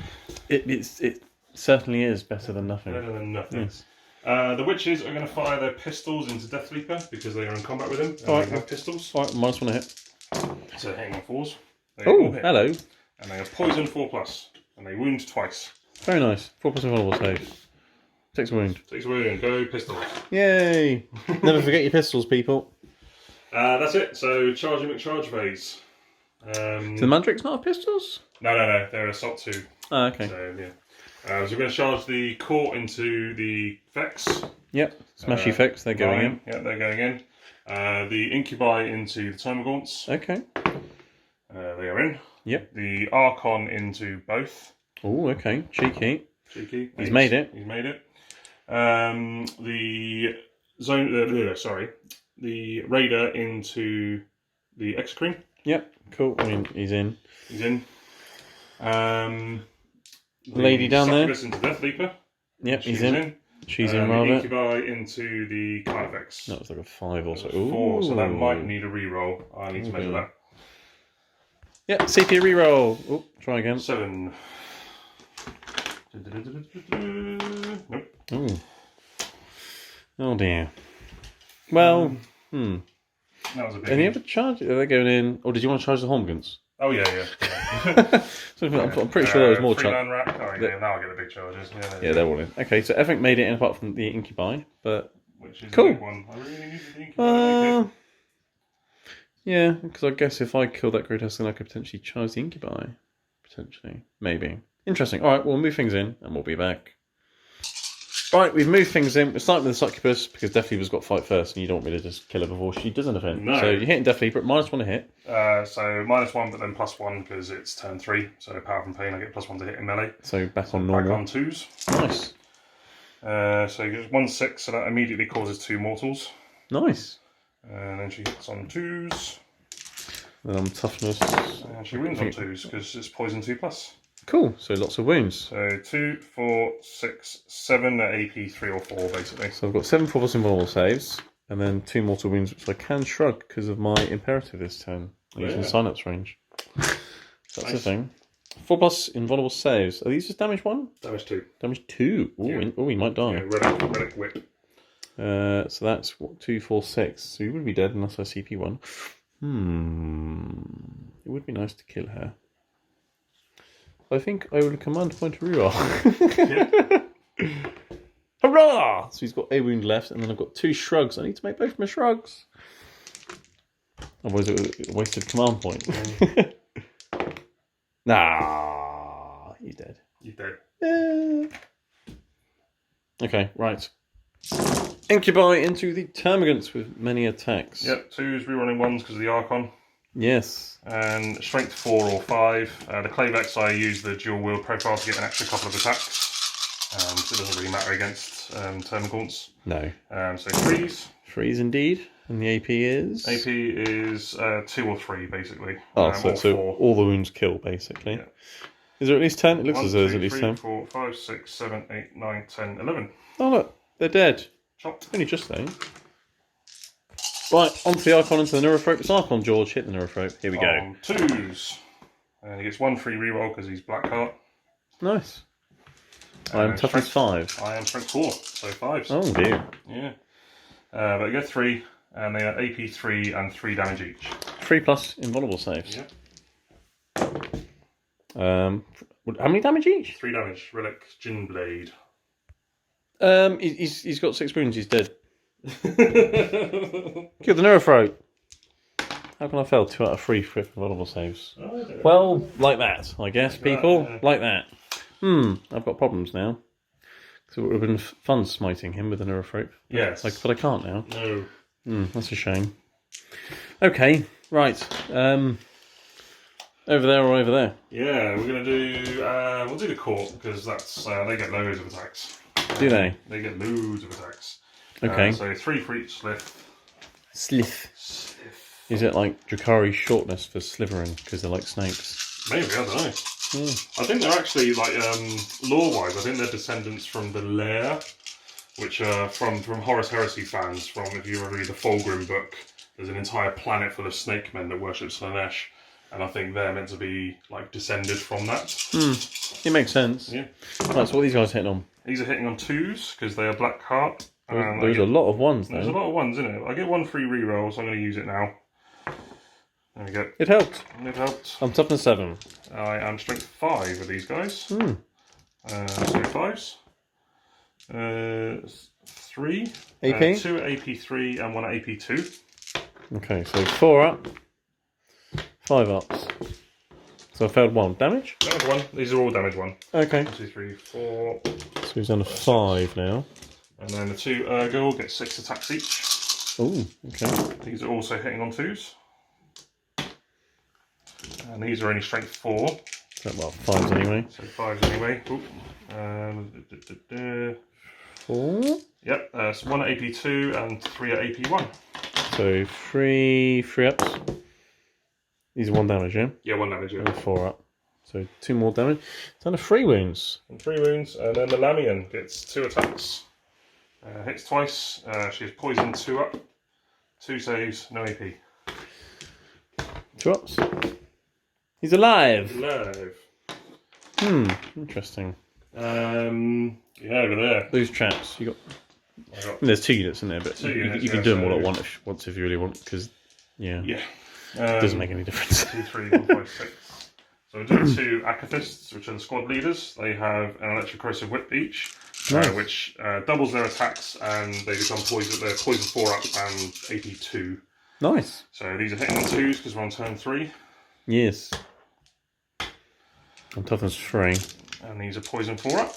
It certainly is better than nothing. Better than nothing. Yes. The witches are going to fire their pistols into Death Leaper because they are in combat with him. And Alright. they have pistols. Alright, -1 to hit. So hitting on 4s. They Oh, all hit. hello. And they are poison 4+. And they wound twice. Very nice. 4+ invulnerable save. Takes a wound. Takes a wound. Go pistols. Yay! Never forget your pistols, people. That's it. So charging McCharge phase. Do the Mandrakes not have pistols? No. They're assault 2. Ah, okay. So yeah. So we're going to charge the Court into the Vex. Yep. Smash effects, they're going in. Yeah, they're going in. The Incubi into the Termagants. Okay. They are in. Yep. The Archon into both. Oh, okay. Cheeky. Cheeky. He's made it. He's made it. The zone. The Raider into the Exocrine. Yep. Cool. I mean, he's in. He's in. Lady down there. Succubus into Death Leaper. Yep, She's he's in. She's in the rather. Incubi into the Carnifex. That was like a 5 or so. 4, so that Ooh. might need a reroll. I need to measure that. Yeah, CP reroll. Oh, try again. 7. Nope. Ooh. Oh dear. Well, That was a big. any other charge? Are they going in? Or did you want to charge the Hormigans? Oh yeah. So I'm pretty sure there was more charge. 3-man rack. Oh yeah, now I get the big charges. Yeah, they're all in. Okay, so everything made it in apart from the Incubi, but Which is cool. the big one. I really needed the Incubi. Yeah, because I guess if I kill that Grotesque, then I could potentially charge the Incubi. Potentially. Maybe. Interesting. Alright, we'll move things in, and we'll be back. Right, we've moved things in. We're starting with the Succubus, because Death Leaper's got to fight first, and you don't want me to just kill her before she does anything. No. So you're hitting Death Leaper at -1 to hit. So -1, but then +1 because it's turn 3. So Power from Pain, I get +1 to hit in melee. So back on Back normal. on 2s. Nice. So he gets 1/6, so that immediately causes 2 mortals. Nice. And then she hits on 2s. Then on toughness. And she wounds on 2s because it's poison 2+. Cool, so lots of wounds. So 2, 4, 6, 7 at AP 3 or 4 basically. So I've got 7 4+ invulnerable saves, and then 2 mortal wounds, which I can shrug because of my imperative this turn. I'm using Synapse range. So that's the thing. 4+ invulnerable saves. Are these just damage 1? Damage 2. Damage 2. Ooh, Yeah. He might die. Yeah, relic whip. So that's what, 2, 4, 6. So he would be dead unless I CP 1. It would be nice to kill her. I think I will command point to reroll. Yeah. Hurrah! So he's got a wound left, and then I've got 2 shrugs. I need to make both my shrugs. Otherwise it was a wasted command point. Nah, he's dead. He's dead. Okay, right. Incubi into the Termagants with many attacks. Yep, 2s rerunning 1s because of the Archon. Yes. And strength 4 or 5. The Clayvex, I use the dual wield profile to get an extra couple of attacks. So it doesn't really matter against Termagants. No. So 3s. 3s indeed. And the AP is? AP is 2 or 3 basically. Oh, or so 4. all the wounds kill basically. Yeah. Is there at least 10? It looks 1, as though there's 2, at least 3, 10. 4, 5, 6, 7, 8, 9, 10, 11. Oh look, they're dead. Chopped. Only just though. Right, onto the Archon, into the Neurothrope. It's Archon George, hit the Neurothrope. Here we go. 2s. And he gets 1 free reroll because he's Blackheart. Nice. I am toughness 5. I am strength 4, so 5s. Oh dear. Yeah. But I get 3, and they are AP 3 and 3 damage each. 3+ invulnerable saves. Yeah. How many damage each? 3 damage. Relic, Gin Blade. He's got 6 wounds, he's dead. Kill the Neurothroat. How can I fail 2 out of 3 for vulnerable saves? Well, like that, I guess, people. Like that. I've got problems now. So it would have been fun smiting him with the Neurothroat. Yes. But I can't now. No. That's a shame. Okay, right. Over there or over there? Yeah, we're gonna do. We'll do the court because that's they get loads of attacks. Do they? They get loads of attacks. Okay. So 3 for each slith. Slith. Is it like Drukhari shortness for slithering because they're like snakes? Maybe, I don't know. I think they're actually like lore-wise. I think they're descendants from the Lair, which are from Horus Heresy fans. From if you ever read the Fulgrim book, there's an entire planet full of snake men that worship Slanesh. And I think they're meant to be like descended from that. It makes sense. Yeah. Right, so what are these guys hitting on? These are hitting on 2s because they are black heart. There's a lot of ones There's a though. lot of ones, isn't it? I get 1 free reroll, so I'm going to use it now. There we go. It helped. It helped. I'm toughness 7. I am strength 5 of these guys. So 5s. 3. AP? 2 at AP 3 and 1 at AP 2. Okay, so 4 up. 5 ups. So I failed 1. Damage? Damage 1. These are all damage 1. Okay. 1, 2, 3, 4. So he's down to 5 now. And then the 2 Ergo get 6 attacks each. Oh, okay. These are also hitting on 2s. And these are only strength 4. So, well, 5s anyway. So 5s anyway. 4. Yep, so 1 at AP 2 and 3 at AP 1. So 3 ups. These are 1 damage, yeah? Yeah, 1 damage, yeah. And 4 up. So 2 more damage. Down to 3 wounds. And 3 wounds, and then the Lamian gets 2 attacks. Hits twice, she's poisoned 2 up. 2 saves, no AP. 2 ups. He's alive! Alive. Interesting. Yeah, over there. Those traps, you got. There's 2 units in there, but 2 units, you can yeah, do them all so- at once if you really want, because, yeah, Yeah. it doesn't make any difference. 2, 3, 4, 5, 6. So we're doing 2 Acathists, which are the squad leaders. They have an electric corrosive whip each, Nice. which doubles their attacks, and they become poison. They're poison 4 up and AP 2. Nice. So these are hitting on 2s because we're on turn 3, Yes. And toughness 3. and these are poison 4 up.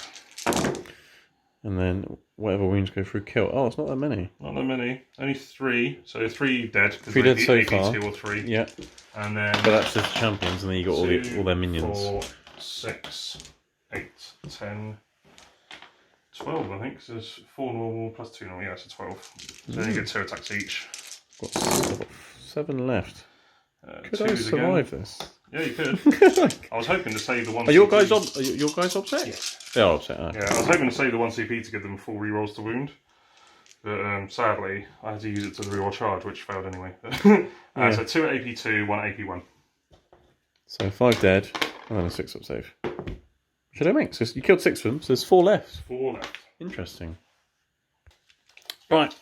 And then whatever wounds go through kill. Oh, it's not that many. Not that many, only 3. So 3 dead. 3 dead so AP far. 2 or 3. Yeah. And then But that's just the champions, and then you got all their minions. 4, 6, 8, 10, 12, I think. So there's 4 normal plus 2 normal. Yeah, so 12. So then you get 2 attacks each. Got 7 left. Could I 2s survive again. this? Yeah, you could. I was hoping to save the 1 Are your CP. guys your guys upset? Yeah. They are upset. Okay. Yeah, I was hoping to save the 1 CP to give them full rerolls to wound. But sadly, I had to use it to the reroll charge, which failed anyway. So 2 at AP 2, 1 at AP 1. So 5 dead, and then a 6 up save. Should I make? So you killed 6 of them, so there's 4 left. 4 left. Interesting. Right.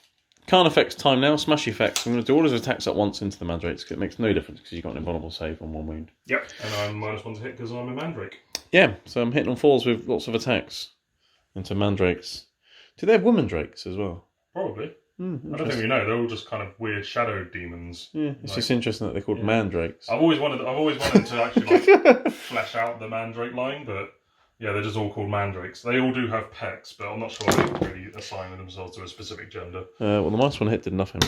Can't effects time now. Smash effects. I'm going to do all his attacks at once into the mandrakes because it makes no difference because you've got an invulnerable save on 1 wound. Yep, and I'm -1 to hit because I'm a mandrake. Yeah, so I'm hitting on 4s with lots of attacks into mandrakes. Do they have woman drakes as well? Probably. I don't think we know. They're all just kind of weird shadow demons. Yeah, it's just interesting that they're called mandrakes. I've always wanted to actually like flesh out the mandrake line, but yeah, they're just all called mandrakes. They all do have pecs, but I'm not sure they really assign themselves to a specific gender. Well, the last one hit did nothing.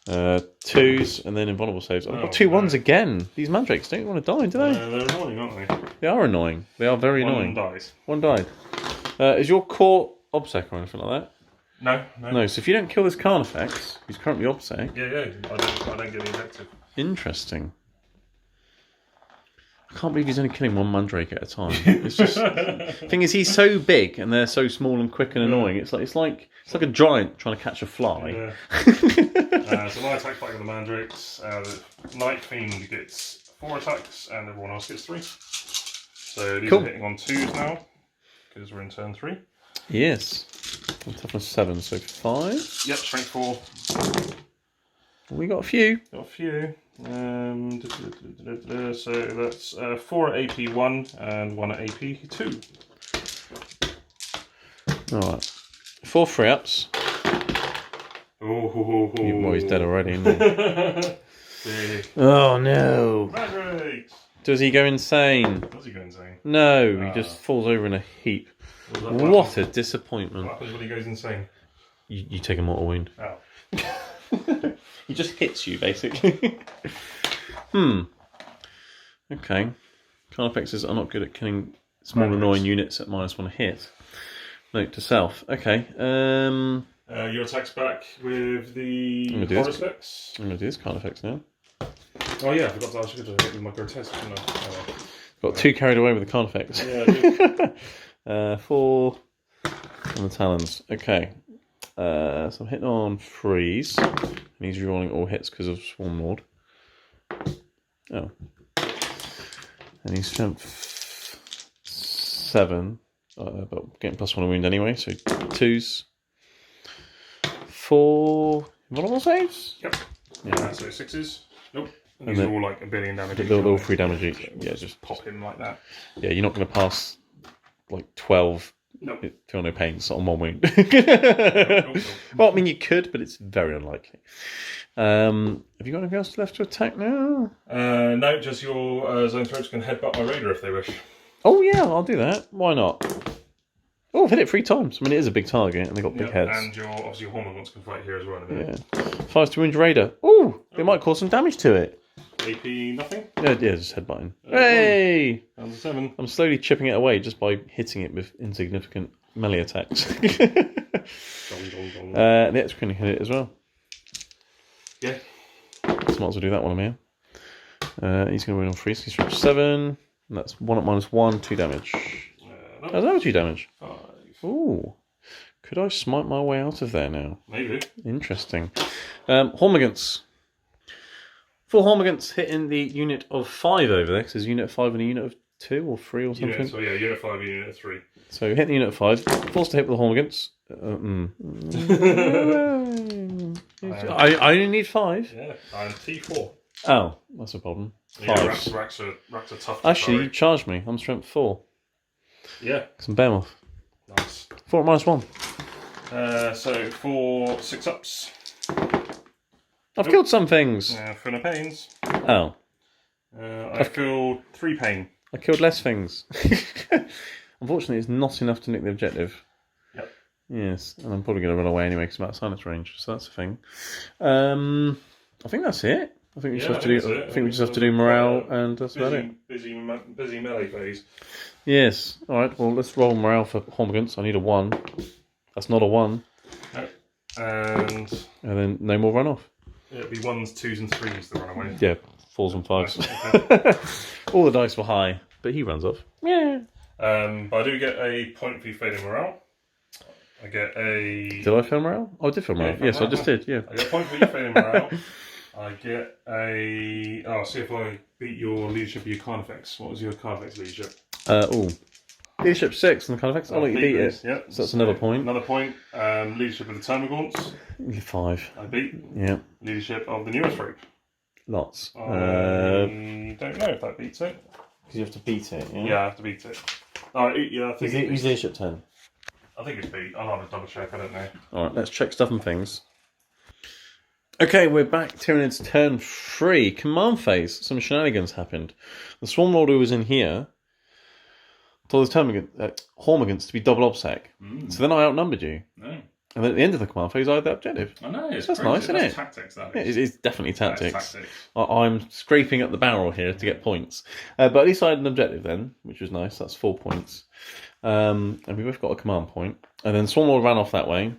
2s and then invulnerable saves. I've got 2 1s again. These mandrakes don't want to die, do they? They're annoying, aren't they? They are annoying. They are very annoying. One dies. 1 died. Is your core obsec or anything like that? No. No, so if you don't kill this Carnifex, who's currently obsec. Yeah. I don't get the effective. Interesting. I can't believe he's only killing 1 mandrake at a time. It's just thing is he's so big and they're so small and quick and annoying. It's like a giant trying to catch a fly. Yeah. So my attack back with the mandrakes. The Night Fiend gets 4 attacks and everyone else gets 3. So these are hitting on 2s now because we're in turn 3. Yes. And toughness 7, so 5. Yep, strength 4. We got a few. Got a few. So that's 4 at AP 1 and 1 at AP 2. Alright. 4 free ups. Oh, Well, he's dead already, isn't he? Oh no! Mavericks! Does he go insane? Does he go insane? No, he just falls over in a heap. What a disappointment. What happens when he goes insane? You take a mortal wound. Oh. He just hits you, basically. Okay. Carnifexes are not good at killing small annoying units at -1 hit. Note to self. Okay. Your attack's back with the horror specs. I'm going to do this Carnifex now. Oh yeah, I forgot to ask you to hit with my grotesque. Got 2 carried away with the Carnifex. Yeah, I did. 4 on the talons. Okay. So I'm hitting on freeze. And he's rerolling all hits because of Swarm Lord. Oh. And he's strength 7. But getting +1 wound anyway, so 2s. 4 vulnerable saves? Yep. Yeah. So 6s. Nope. And these are all like 1 billion damage. They're all 3 damage each. Yeah, just pop him like that. Yeah, you're not going to pass like 12. Nope. Feel no pains on 1 wound. Nope. Well, I mean, you could, but it's very unlikely. Have you got anything else left to attack now? No, just your zone threats can headbutt my raider if they wish. Oh yeah, I'll do that. Why not? Oh, I've hit it 3 times. I mean, it is a big target, and they got big heads. And obviously your Hormagaunts can fight here as well in a minute. Yeah. 5 to wound your raider. Oh, they might cause some damage to it. AP nothing? Yeah, just headbutting. Hey! Down to 7. I'm slowly chipping it away just by hitting it with insignificant melee attacks. Dong, dong, dong. The X-Crin hit it as well. Yeah. So might as well do that one, I'm here. He's going to win on freeze. He's from 7. And that's 1 at -1, 2 damage. No. How's that 2 damage? 5. Ooh. Could I smite my way out of there now? Maybe. Interesting. Hormagaunts. 4 Hormagaunts hitting the unit of 5 over there, because there's a unit of 5 and a unit of 2 or 3 or something. So yeah, unit 5 and unit 3. So hit the unit of 5. Forced to hit with the Hormagaunts. I only need 5. Yeah, and T4. Oh, that's a problem. Yeah, 5. racks are tough. Actually, you charged me. I'm strength 4. Yeah. Some behemoth. Nice. 4 at -1. So for 6 ups. I've killed some things. For no pains. Oh. I've killed 3 pain. I killed less things. Unfortunately, it's not enough to nick the objective. Yep. Yes, and I'm probably going to run away anyway because I'm out of silence range, so that's a thing. I think that's it. I think we just have to do. I think we just have to do morale, and that's about it. Busy melee phase. Yes. All right. Well, let's roll morale for Hormagaunts. I need a 1. That's not a 1. No. And then no more runoff. It'd be 1s, 2s, and 3s that run away. Yeah, 4s and 5s. Okay. All the dice were high, but he runs off. Yeah. But I do get a point for you failing morale. I get a. Did I fail morale? Oh, I did fail morale. Yes, I just did. Yeah. I get a point for you failing morale. I get a. Oh, see if I beat your leadership of your Carnifex. What was your Carnifex leadership? Leadership 6 and the Carnifex. I'll let you beat it. Yep. So that's another point. Another point. Leadership of the Termagants. 5. I beat. Yeah. Leadership of the newest rope. Lots. I don't know if that beats it. Because you have to beat it. Yeah. Yeah, I have to beat it. Yeah, I think He's leadership 10. I think it's beat. I'll have a double check. I don't know. All right, let's check stuff and things. Okay, we're back. Tyranids turn 3. Command phase. Some shenanigans happened. The Swarm Lord who was in here told his Hormagaunts to be double obsec. So then I outnumbered you. No. And then at the end of the command phase, I had the objective. I know. It's that's crazy. nice, isn't That's it? Tactics, that Yeah, is. it's definitely tactics. Tactics. I'm scraping up the barrel here to get points. But at least I had an objective then, which was nice. That's 4 points. And we both got a command point. And then Swarm Lord ran off that way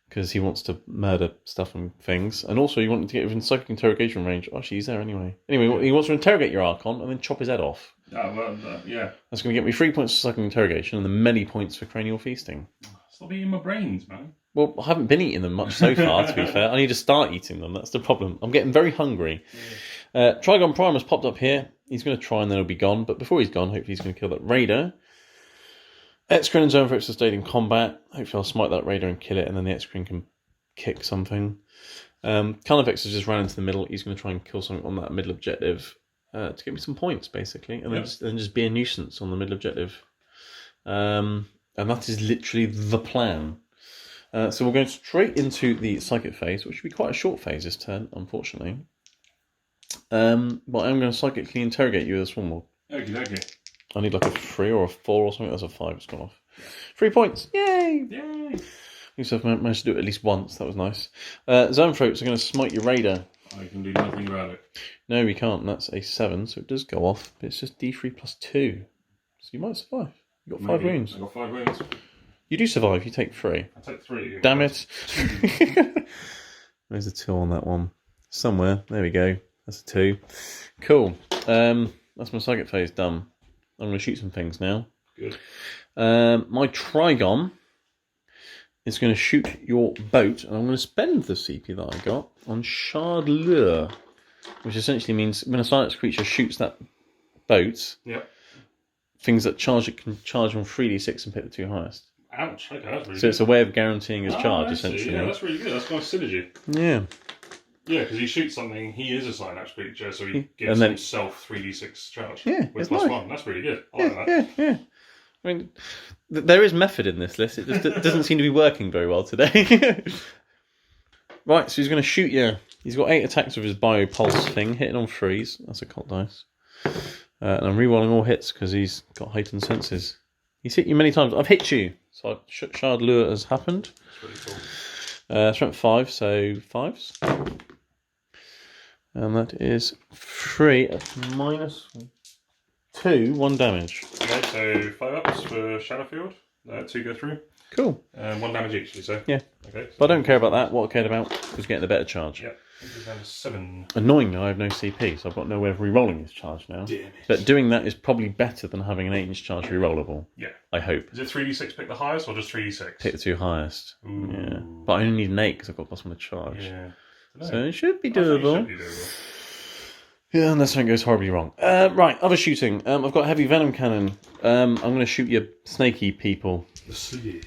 because he wants to murder stuff and things. And also, he wanted to get within psychic interrogation range. Oh, she's there anyway. Anyway, he wants to interrogate your Archon and then chop his head off. Oh, well, yeah. That's going to get me 3 points for psychic interrogation and then many points for cranial feasting. Stop eating my brains, man. Well, I haven't been eating them much so far, to be fair. I need to start eating them. That's the problem. I'm getting very hungry. Yeah. Trigon Prime has popped up here. He's going to try and then he'll be gone. But before he's gone, hopefully he's going to kill that Raider. X-Crin and Zone Threats are stayed in combat. Hopefully I'll smite that Raider and kill it, and then the X-Crin can kick something. Carnifex has just ran into the middle. He's going to try and kill something on that middle objective to get me some points, basically. And then just be a nuisance on the middle objective. And that is literally the plan. So we're going straight into the psychic phase, which will be quite a short phase this turn, unfortunately. But I'm going to psychically interrogate you with a swarm lord. Okay. I need like a 3 or a 4 or something. That's a 5. It's gone off. 3 points. Yay! Yay! I've managed to do it at least once. That was nice. Zone throats are going to smite your raider. I can do nothing about it. No, we can't. That's a 7, so it does go off. But it's just D3 plus 2. So you might survive. You've got 5 wounds. I've got 5 wounds. You do survive. You take 3. I take 3. Damn it. There's a 2 on that one. Somewhere. There we go. That's a 2. Cool. That's my psychic phase done. I'm going to shoot some things now. Good. My Trigon is going to shoot your boat, and I'm going to spend the CP that I got on Shard Lure, which essentially means when a silence creature shoots that boat, things that charge it can charge on 3d6 and pick the 2 highest. Ouch, okay, that's really So it's a way of guaranteeing his charge, essentially. Yeah, that's really good. That's nice synergy. Yeah. Yeah, because he shoots something, he is a synapse creature, so he gives himself 3d6 charge. Yeah, with plus 1. That's really good. I like that. Yeah. I mean, there is method in this list. It just doesn't seem to be working very well today. Right, so he's going to shoot you. He's got 8 attacks with his Biopulse thing, hitting on 3s. That's a cult dice. And I'm rerolling all hits because he's got heightened senses. He's hit you many times. I've hit you. So Shard Lure has happened. That's really cool. Strength 5, so 5s. And that is 3 at -2, 1 damage. Okay, so 5 ups for Shadowfield. 2 go through. Cool. 1 damage each, you say? Yeah. Okay. So but I don't care about that. What I cared about was getting a better charge. Yeah. Down to 7. Annoyingly, I have no CP, so I've got no way of re-rolling his charge now. Damn it. But doing that is probably better than having an 8-inch charge re-rollable. Yeah. I hope. Is it 3d6 pick the highest or just 3d6? Pick the 2 highest. Ooh. Yeah. But I only need an 8 because I've got +1 to charge. Yeah. So it should be doable. Yeah, unless something goes horribly wrong. Right, other shooting. I've got heavy venom cannon. I'm going to shoot your snaky people. The sleeve.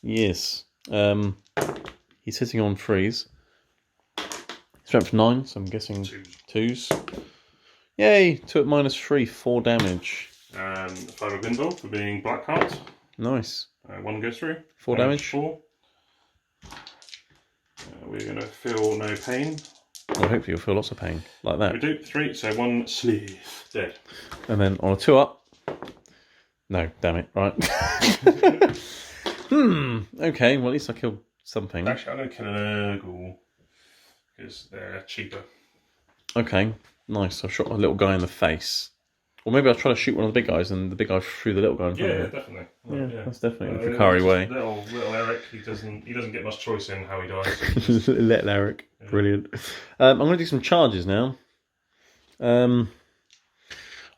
Yes. He's hitting on 3s. Strength 9, so I'm guessing 2s. Yay! 2 at -3, 4 damage. 5 of Bindle for being Blackheart. Nice. 1 goes through. 4 damage. 4. We're going to feel no pain. Well, hopefully you'll feel lots of pain, like that. We do 3, so 1 sleeve. Dead. And then on a 2 up. No, damn it, right. Okay, well at least I killed something. Actually, I'm going to kill an Urgle. Because they're cheaper. Okay, nice. I've shot a little guy in the face. Or maybe I'll try to shoot one of the big guys and the big guy threw the little guy in front of him. Definitely. Yeah, that's definitely the Drukhari way. Little Eric, he doesn't get much choice in how he dies. Little Eric, brilliant. I'm going to do some charges now. I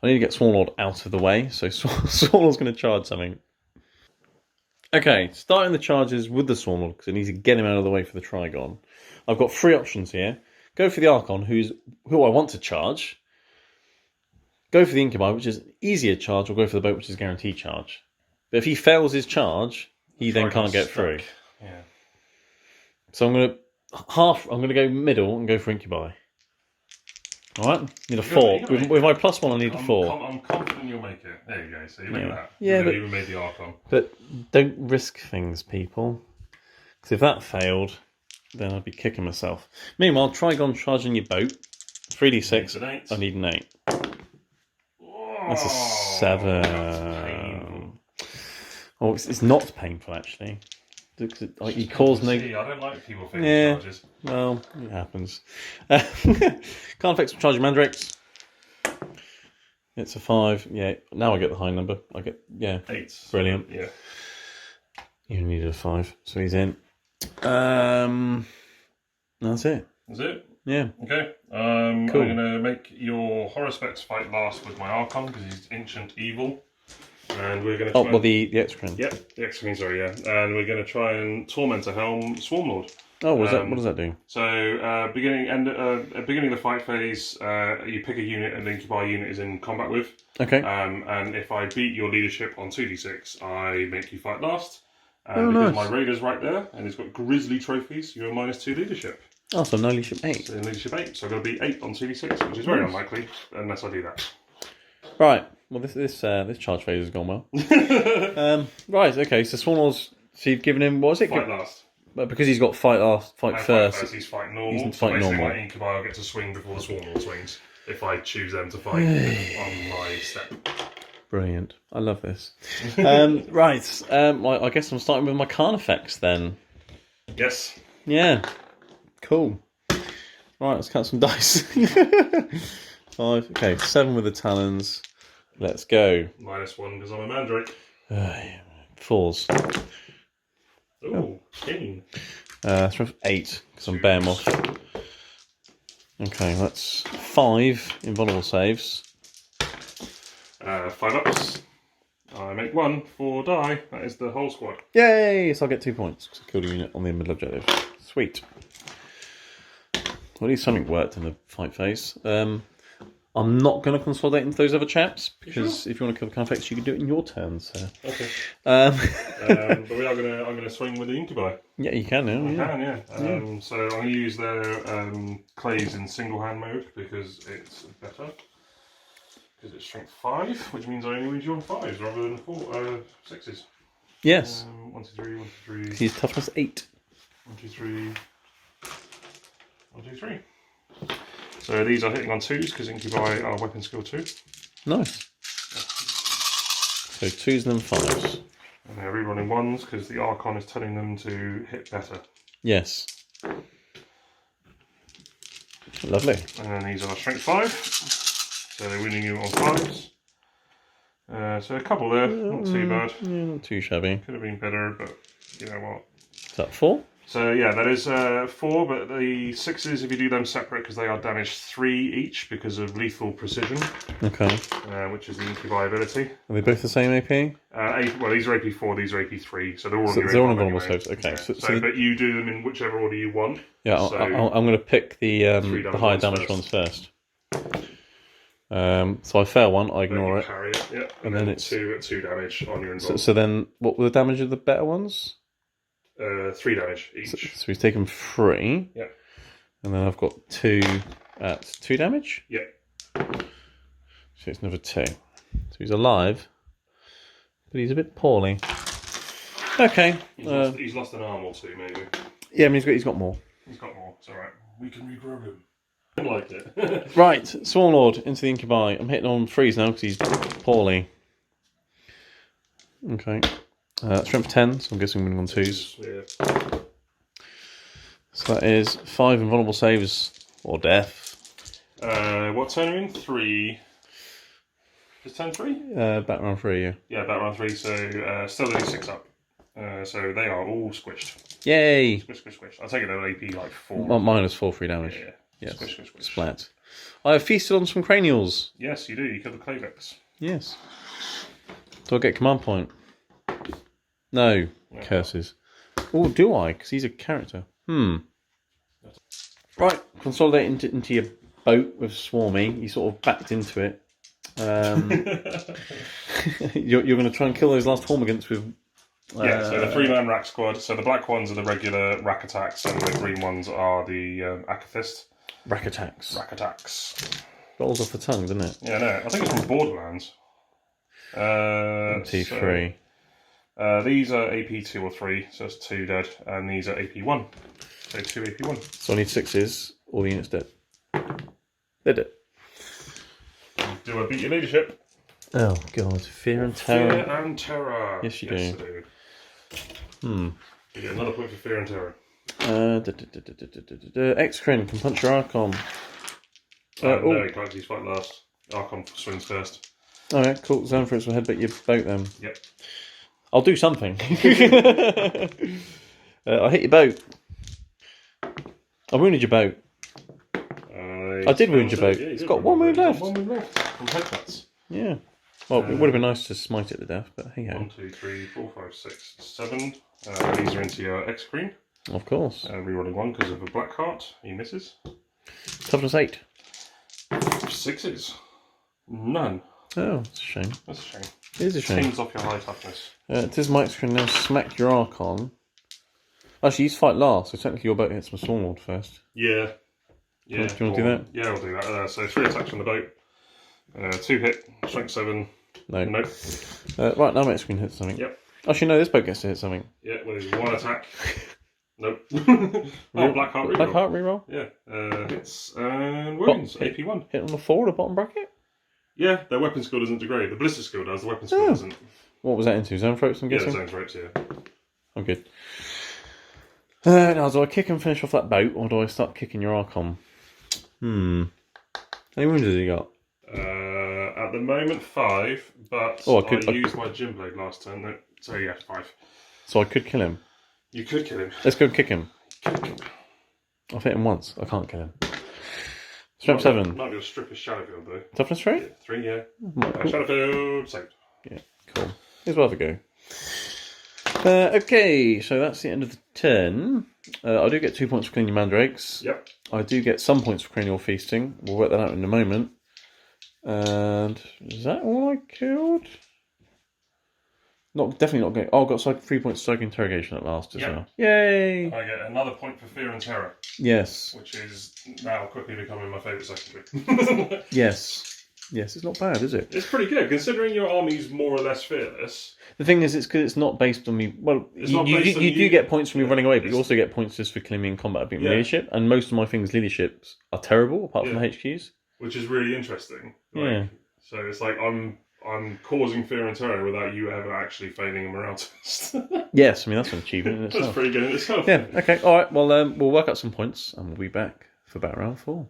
need to get Swarlord out of the way, so Swarlord's going to charge something. Okay, starting the charges with the Swarlord because I need to get him out of the way for the Trigon. I've got 3 options here. Go for the Archon, who I want to charge. Go for the Incubi, which is easier charge, or go for the boat, which is guaranteed charge. But if he fails his charge, he then can't get through. Yeah. So I'm going to go middle and go for Incubi. Alright? Need a 4. With my +1, I need a 4. I'm confident you'll make it. There you go. So you make that. Yeah, you even made the Archon. But don't risk things, people. Because if that failed, then I'd be kicking myself. Meanwhile, Trigon charging your boat. 3d6. I need an 8. That's a 7. Oh, it's not painful, actually. He caused no... I don't like people failing charges. Well, it happens. Can't fix charging mandrakes. It's a 5. Yeah, now I get the high number. I get, 8. Brilliant. Yeah. You needed a 5, so he's in. That's it. That's it? Yeah. Okay. Cool. I'm going to make your Horospex fight last with my Archon because he's ancient evil. And we're going to try the Exocrine. Yep, the Exocrine, sorry, yeah. And we're going to try and Torment a Helm Swarmlord. Oh, what does that do? So, beginning of the fight phase, you pick a unit an Incubi unit is in combat with. Okay. And if I beat your leadership on 2d6, I make you fight last. And because nice. my Raider's right there, and he's got Grizzly trophies, you're a -2 leadership. Oh, so no leadership 8. So leadership 8, so I've got to be 8 on 2d6, which is very unlikely, unless I do that. Right. Well, this charge phase has gone well. Right. Okay. So Swarlord's. So you've given him. What was it? Fight last. But because he's got fight first, he's fighting normal. He's So fighting basically, normal. my Incubi will get to swing before the Swarm Lord swings if I choose them to fight on my step. Brilliant. I love this. Right. I guess I'm starting with my Khan effects then. Yes. Yeah. Cool. Right, let's count some dice. 5. Okay, 7 with the talons. Let's go. -1 because I'm a Mandrake. 4s. Ooh, king. Strength 8 because I'm Behemoth. Okay, that's 5 invulnerable saves. 5 ups. I make 1 for die. That is the whole squad. Yay! So I'll get 2 points because I killed a unit on the middle objective. Sweet. Well, at least something worked in the fight phase. I'm not going to consolidate into those other chaps because if you want to kill the Khan effects, you can do it in your turn. So. Okay. But we are I'm going to swing with the Incubi. Yeah, you can now. I can, yeah. So I'm going to use their clays in single hand mode because it's better. Because it's strength 5, which means I only win you on 5s rather than 6s. Yes. 1, 2, 3, 1, 2, 3. He's toughness 8. 1, 2, 3. 1, 2, 3. So these are hitting on 2s because Incubi are weapon skill 2. Nice. So 2s and then 5s. And they're rerunning 1s because the Archon is telling them to hit better. Yes. Lovely. And then these are strength 5. So they're winning you on 5s. So a couple there, not too bad. Yeah, not too shabby. Could have been better, but you know what. Is that 4? So yeah, that is 4, but the 6s, if you do them separate, because they are damaged 3 each because of lethal precision. Okay. Which is the Incubi ability. Are they both the same AP? Well, these are AP 4, these are AP 3, so they're all on your they're all invulnerable invulnerable saves. Okay. Yeah. But you do them in whichever order you want. Yeah, so I'm going to pick the higher damage ones first. So I fail one, I ignore it. Carry it, yeah. And then then it's 2 damage on your invulnerable. So then, what were the damage of the better ones? 3 damage each. So we've taken 3. Yeah. And then I've got 2 at 2 damage? Yeah. So it's another 2. So he's alive, but he's a bit poorly. Okay. He's lost an arm or 2, maybe. Yeah, I mean, he's got more. He's got more, it's alright. We can regrow him. I liked it. Right, Swarmlord into the Incubi. I'm hitting on 3s now because he's poorly. Okay. Strength 10, so I'm guessing winning on 2s. Yeah. So that is 5 invulnerable saves or death. What turn are you in? 3. Is turn 3? Back round 3, yeah. Yeah, back round 3, so still only 6 up. So they are all squished. Yay! Squish, squish, squish. I take it they're AP like 4. Minus 4 free damage. Yeah. Yes. Squish, squish, squish. Splat. I have feasted on some cranials. Yes, you do. You kill the Clavex. Yes. Do I get command point? No. Curses. Oh, do I? Because he's a character. Right. Consolidate into your boat with Swarmy. You sort of backed into it. You're going to try and kill those last Hormigants with... Yeah, so the 3-man rack squad. So the black ones are the regular rack attacks, and the green ones are the Akathist. Rack attacks. Rack attacks. Rolls off the tongue, doesn't it? Yeah, no, I think it's from Borderlands. T3. These are AP 2 or 3, so that's 2 dead, and these are AP 1. So 2 AP 1. So I need 6s, all the units dead. They're dead. Do I beat your leadership? Oh god, fear and terror. Fear and terror. Yes, you I do. You get another point for fear and terror. X-Crin can punch your Archon. No, he can't. He's fight last. Archon swings first. Alright, cool. Zone for it will headbutt your boat then. Yep. I'll do something. I hit your boat. I wounded your boat. I did wound your boat. Yeah, it's got 1 wound left. 1 wound left. From headbutts. Yeah. Well, it would have been nice to smite it to death, but hey ho. 1, 2, 3, 4, 5, 6, 7. These are into your X-Screen. Of course. Rerolling 1 because of a black heart. He misses. Toughness 8. 6s. None. Oh, that's a shame. That's a shame. It is a shame. Teams off your high toughness. It is my X-Crin now smack your Archon. Actually, he's fight last, so technically your boat hits my Stormlord first. Yeah. Yeah. Do you want to do that? Yeah, I'll do that. So 3 attacks from the boat. 2 hit. Strength 7. No. Nope. Right, now my X-Screen hits something. Yep. Actually, no, this boat gets to hit something. Yeah, with his 1 attack. Nope. Oh, Black Heart reroll. Black Heart reroll? Yeah. Hits and wounds. AP1. Hit on the 4, the bottom bracket? Yeah, their weapon skill doesn't degrade. The ballistic skill does, the weapon skill doesn't. What was that into? Zone throats, I'm guessing? Yeah, zone throats, yeah. I'm good. Now, do I kick and finish off that boat, or do I start kicking your Archon? How many wounds has he got? At the moment, 5, but I used my Gym Blade last turn, so yeah, 5. So I could kill him. You could kill him. Let's go and kick him. I've hit him once. I can't kill him. Strength 7. Might be able to strip his Shadowfield though. Toughness 3? Yeah, 3, yeah. Shadowfield, saved. Yeah, cool. Here's worth a go. Okay, so that's the end of the turn. I do get 2 points for cleaning mandrakes. Yep. I do get some points for cranial feasting. We'll work that out in a moment. And is that all I killed? Definitely not going. Oh, I got 3 points psychic interrogation at last as well. Yay! I get another point for fear and terror. Yes. Which is now quickly becoming my favourite secondary. Yes. Yes, it's not bad, is it? It's pretty good, considering your army's more or less fearless. The thing is, it's because it's not based on me. Well, you do get points from me running away, but you also get points just for killing me in combat being leadership. And most of my things, leaderships, are terrible, apart from the HQs. Which is really interesting. So it's like I'm causing fear and terror without you ever actually failing a morale test. Yes, I mean, that's an achievement in itself. That's pretty good in itself. Yeah, okay, alright, well, we'll work out some points, and we'll be back for Battle Round 4.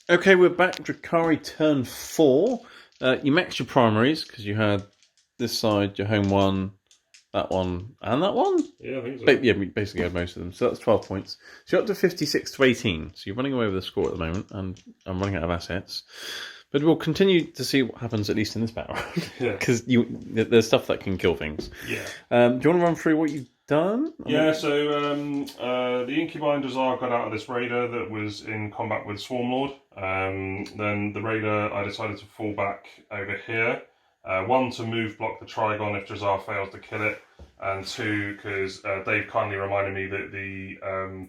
Okay, we're back. Drukhari turn 4. You maxed your primaries, because you had this side, your home one, that one, and that one? Yeah, I think so. We basically had most of them, so that's 12 points. So you're up to 56 to 18, so you're running away with the score at the moment, and I'm running out of assets. But we'll continue to see what happens, at least in this battle round, because there's stuff that can kill things. Yeah. Do you want to run through what you've done? Yeah, so the Incubi and Drazar got out of this raider that was in combat with Swarmlord. Then the raider, I decided to fall back over here. 1, to move block the Trigon if Drazar fails to kill it. And 2, because Dave kindly reminded me that the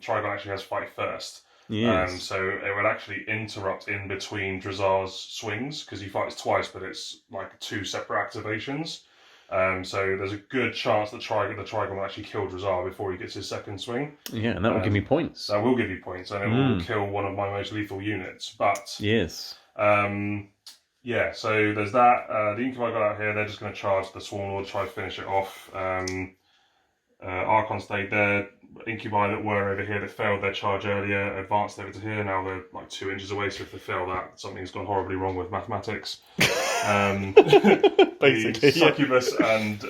Trigon actually has fight first. Yes. So it would actually interrupt in between Drazar's swings, because he fights twice, but it's like 2 separate activations. So there's a good chance that the Trigon will actually kill Drazar before he gets his second swing. Yeah, and that will give me points. That will give you points, and it will kill one of my most lethal units. But yes, yeah. So there's that. The Incubi got out here. They're just going to charge the Swarmlord, try to finish it off. Archon stayed there. Incubi that were over here that failed their charge earlier advanced over to here. Now they're like 2 inches away, so if they fail that, something's gone horribly wrong with mathematics. Basically, Succubus and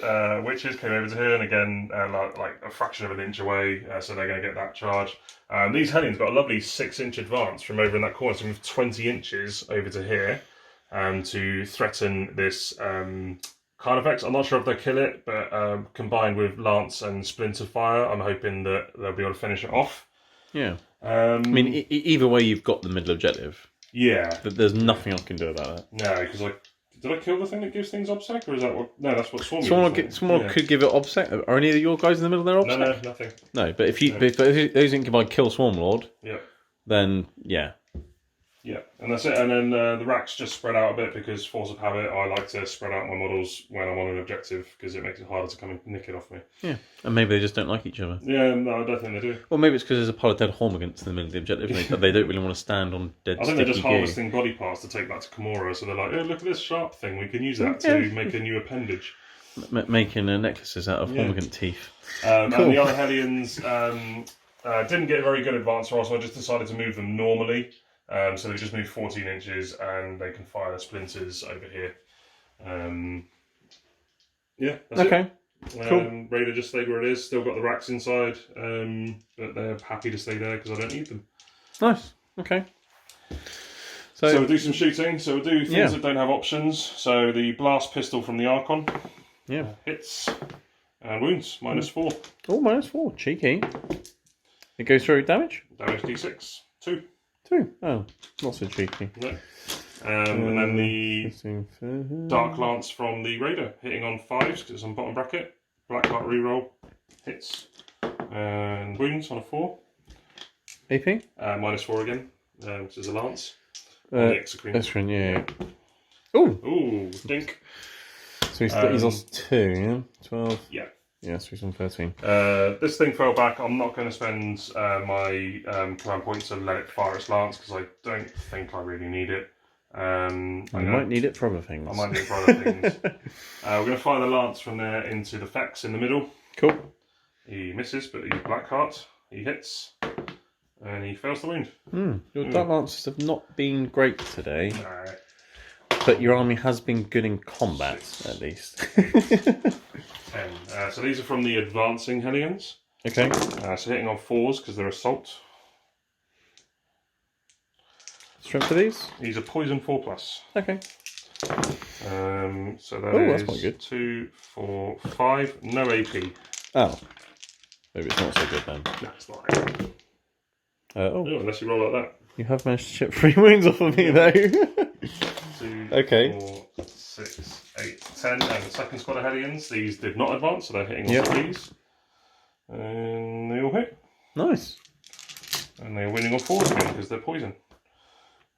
Witches came over to here, and again, like a fraction of an inch away, so they're going to get that charge. These Hellions got a lovely 6-inch advance from over in that corner, so we have 20 inches over to here to threaten this Carnifex. I'm not sure if they'll kill it, but combined with Lance and Splinter Fire, I'm hoping that they'll be able to finish it off. Yeah. I mean, either way, you've got the middle objective. Yeah. There's nothing I can do about that. No, because did I kill the thing that gives things obsec, or is that what? No, that's what Swarm could give it obsec. Are any of your guys in the middle there obsec? No, nothing. No, but if those Incubi kill Swarmlord, then yeah. Yeah, and that's it. And then the racks just spread out a bit because force of habit. I like to spread out my models when I'm on an objective because it makes it harder to come and nick it off me. Yeah, and maybe they just don't like each other. Yeah, no, I don't think they do. Well, maybe it's because there's a pile of dead Hormagaunts in the middle of the objective, and they don't really want to stand on dead. I think they're just harvesting body parts to take back to Kimura, so they're like, "Oh, look at this sharp thing. We can use that to make a new appendage." Making necklaces out of Hormagaunts teeth. Cool. And the other Hellions didn't get a very good advance roll, so I just decided to move them normally. So they just moved 14 inches and they can fire the splinters over here. Yeah, that's it. Cool. Raider just stayed where it is, still got the racks inside, but they're happy to stay there because I don't need them. Nice, okay. So we'll do some shooting, so we'll do things that don't have options. So the blast pistol from the Archon hits and wounds, -4. Oh, -4, cheeky. It goes through damage? Damage D6, 2. 2? Oh, not so cheeky. No. And then the Dark Lance from the Raider, hitting on 5s because it's on bottom bracket. Black Heart reroll, hits, and wounds on a 4. AP? -4 again, which is a Lance. Exocrine. Yeah. Ooh! Ooh, dink. So he's lost 2, yeah? 12. Yeah. Yes, he's on 13. This thing fell back. I'm not going to spend my command points to let it fire its lance because I don't think I really need it. I might need it for other things. I might need it for other things. We're going to fire the lance from there into the Fex in the middle. Cool. He misses, but he's Blackheart. He hits, and he fails the wound. Your Dark Lancers have not been great today. No. But your army has been good in combat, at least. 10. So these are from the advancing Hellions. Okay. So hitting on 4s because they're assault. Strength for these? These are poison 4+. Okay. So that that's is quite good. 2, 4, 5. No AP. Oh. Maybe it's not so good then. No, it's not AP. Unless you roll like that. You have managed to chip 3 wounds off of me, though. 2, okay. 4, 6, 8, 10. And the second squad of Hellions, these did not advance, so they're hitting on these. And they all hit. Nice. And they're winning on 4s again because they're poison.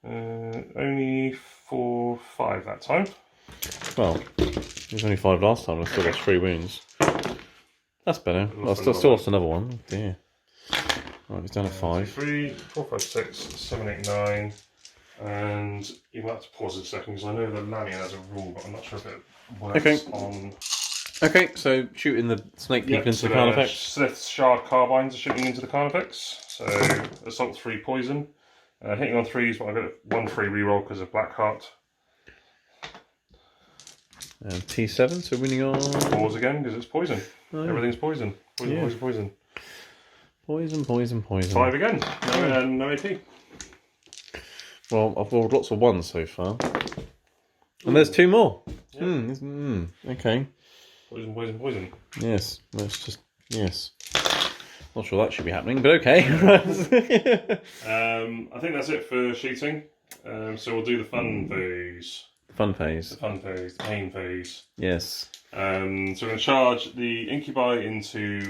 Only 4, 5 that time. Well, it was only 5 last time. I still lost 3 wounds. That's better. I still lost another one. Oh dear. Right, he's down to 5. 2, 3, 4, 5, 6, 7, 8, 9. And you might have to pause it a second because I know the Lanian has a rule, but I'm not sure if it works on. Okay, so shooting the snake people into the Carnifex. Slith's Shard Carbines are shooting into the Carnifex. So assault 3 poison. Hitting on 3s, but I got 1 free reroll because of Blackheart. And T7, so winning on 4s again because it's poison. Oh, yeah. Everything's poison. Poison. Poison. 5 again. No AP. Well, I've rolled lots of 1s so far. And there's 2 more. Yeah. Okay. Poison. Yes, let's just, yes. Not sure that should be happening, but okay. I think that's it for shooting. So we'll do the fun phase. Fun phase. The fun phase, the pain phase. Yes. So we're going to charge the Incubi into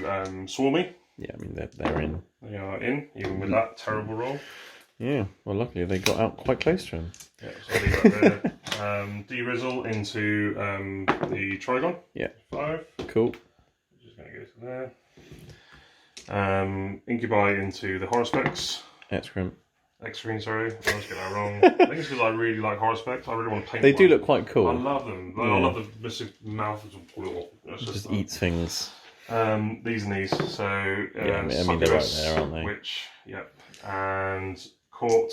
Swarmy. Yeah, I mean, they're in. They are in, even with that terrible roll. Yeah, well, luckily they got out quite close to him. Yeah, so I'll leave that there. De-Rizzle into the Trigon. Yeah. 5. Cool. Just going to go to there. Incubi into the Horospecs. X-Screen, sorry. I always get that wrong. I think it's because I really like Horospecs. I really want to paint They one. do look quite cool. I love them. I love the massive mouth. Just eats things. These and these. So yeah, I mean they're right there, aren't they? Which, yep. And Court,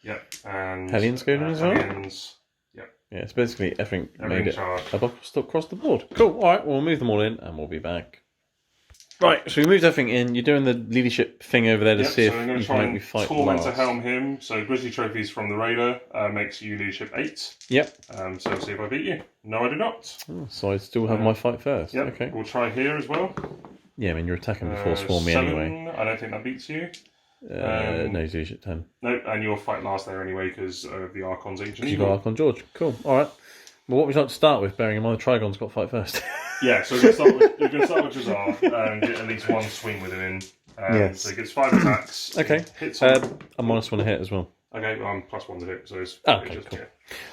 yep. And Hellions going as well? Hellions, yep. Yeah, it's basically everything made it charged. across the board. Cool. All right, we'll move them all in and we'll be back. Right, so we moved everything in. You're doing the leadership thing over there to see if you can make me fight torment last. to helm him. So Grizzly Trophies from the Raider makes you leadership 8. Yep. So we'll see if I beat you. No, I do not. Oh, so I still have my fight first. Yep. Okay. We'll try here as well. Yeah, I mean you're attacking before Swarmy 7, anyway. I don't think that beats you. No, he's leadership 10. No, and you'll fight last there anyway because of the Archon's Ancient You got Archon George. Cool. All right. Well, what would you like to start with, bearing in mind the Trigon's got fight first? Yeah, so we're going to start with Jazar and get at least 1 swing with him in. Yes. So he gets 5 attacks. Okay. Hits on... a -1 to hit as well. Okay, well, I'm +1 to hit, so it's... Okay, cool. Yeah.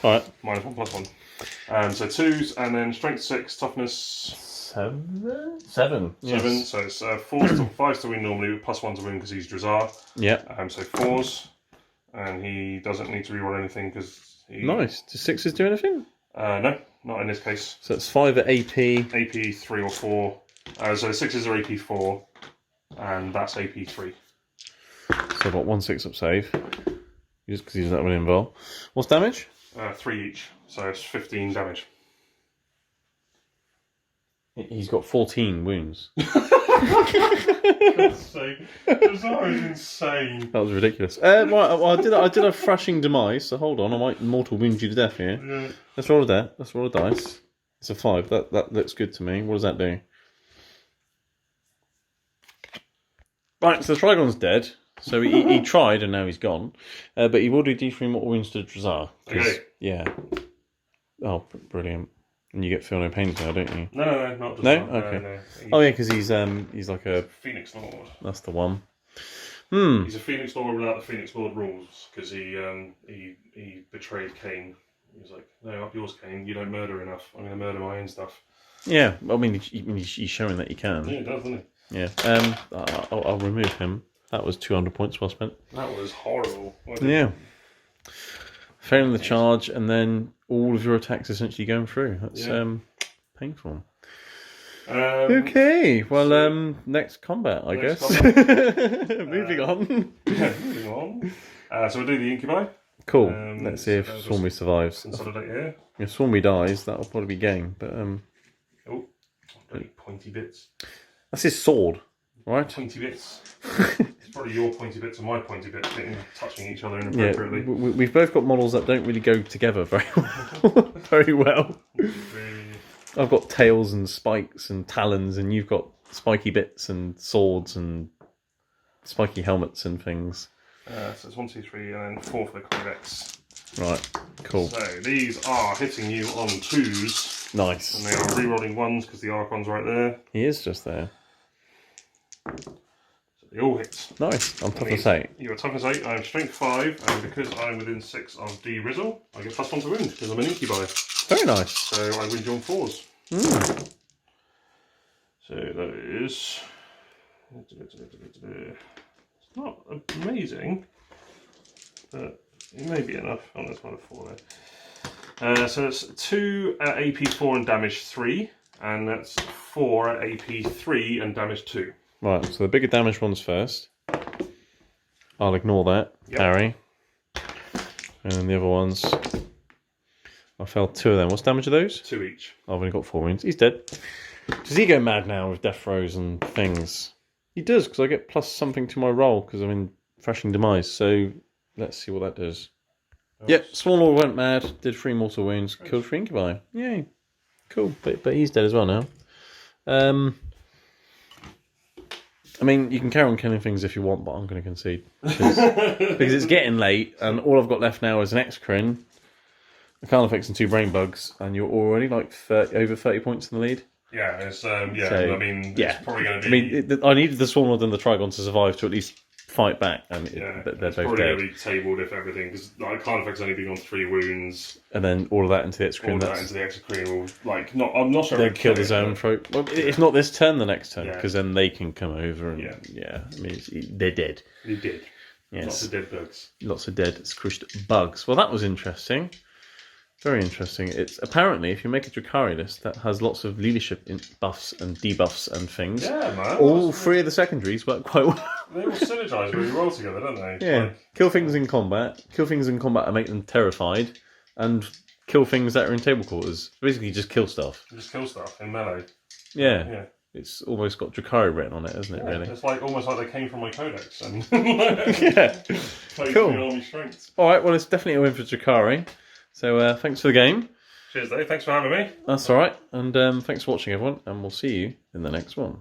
All right. -1 +1. So 2s, and then Strength 6, Toughness... 7? 7, Yes. so it's 5s to win normally, with +1 to win because he's Drazar. Yeah. So 4s, and he doesn't need to reroll anything because he... Nice. Do 6s do anything? No, not in this case. So it's 5 at AP. AP 3 or 4. So 6s are AP 4, and that's AP 3. So I've got 1 6-up save. Just because he's not really involved. What's damage? 3 each, so it's 15 damage. He's got 14 wounds. That's so... Jazar is insane. That was ridiculous. Right, well, I did a thrashing demise, so hold on, I might mortal wound you to death here. Yeah. Let's roll a die. Let's roll a dice. It's a 5. That looks good to me. What does that do? Right, so the Trigon's dead. So he tried and now he's gone. But he will do D3 mortal wounds to Drazar. Okay. Yeah. Oh, brilliant. And you get feel no pains now, don't you? No, not Drazar. No? Okay. No. Oh yeah, because he's like a Phoenix Lord. That's the one. He's a Phoenix Lord without the Phoenix Lord rules because he betrayed Cain. He was like, no, up yours, Cain. You don't murder enough. I'm going to murder my own stuff. Yeah, I mean, he's showing that he can. Yeah, he does, doesn't he? Yeah. I'll remove him. That was 200 points well spent. That was horrible. Yeah. Failing the charge, and then all of your attacks essentially going through. That's painful. Okay, well, next combat, I guess. Moving on. Yeah, moving on. So we'll do the incubi. Cool. Let's see if Swarmy survives. Consolidate here. If Swarmy dies, that'll probably be game. But oh, bloody pointy bits. That's his sword, right? Pointy bits. It's probably your pointy bits and my pointy bits touching each other inappropriately. Yeah, we've both got models that don't really go together very well. Very well. I've got tails and spikes and talons, and you've got spiky bits and swords and spiky helmets and things. So it's 1, 2, 3, and then 4 for the convex. Right, cool. So these are hitting you on 2s. Nice. And they are re-rolling 1s because the Archon's right there. He is just there. So they all hit. Nice. I'm toughness 8. You're toughness 8, I'm strength 5, and because I'm within 6 of D-Rizzle, I get +1 to wound because I'm an incubi. Very nice. So I win you on 4s. So that is... It's not amazing, but it may be enough. Oh, there's one of 4 there. So that's 2 at AP 4 and damage 3, and that's 4 at AP 3 and damage 2. Right, so the bigger damage ones first. I'll ignore that. Parry. And then the other ones... I failed 2 of them. What's damage of those? 2 each. I've only got 4 wounds. He's dead. Does he go mad now with death throws and things? He does, because I get plus something to my roll because I'm in Thrashing Demise. So let's see what that does. Yep, Sworn Lord went mad, did 3 mortal wounds, killed 3 incubi. Yay. Cool, but he's dead as well now. I mean, you can carry on killing things if you want, but I'm going to concede. Because it's getting late, and all I've got left now is an Excrin, a Carnifex and 2 brain bugs, and you're already like over 30 points in the lead. Yeah, it's so, I mean, yeah. It's probably going to be... I mean, I needed the Swarm Lord and the Trigon to survive to at least fight back, and they're both probably dead. going to be tabled if everything, because like, Carnifex only been on 3 wounds. And then all of that into the Excrin. All of that into the Excrin will, like, I'm not sure... They'll kill the Zoanthrope. Well, if not this turn, the next turn, because then they can come over and, I mean, they're dead. They're dead. Yes. Lots of dead bugs. Lots of dead, squished bugs. Well, that was interesting. Very interesting. It's apparently, if you make a Drukhari list that has lots of leadership buffs and debuffs and things, all 3 of the secondaries work quite well. They all synergise really well together, don't they? Yeah. Like... Kill things in combat and make them terrified, and kill things that are in table quarters. Basically, just kill stuff. Just kill stuff in melee. Yeah. It's almost got Drukhari written on it, isn't it, really? It's like almost like they came from my codex. And Cool. Army strength. Alright, well, it's definitely a win for Drukhari. So thanks for the game. Cheers, Dave. Thanks for having me. That's alright. And thanks for watching, everyone. And we'll see you in the next one.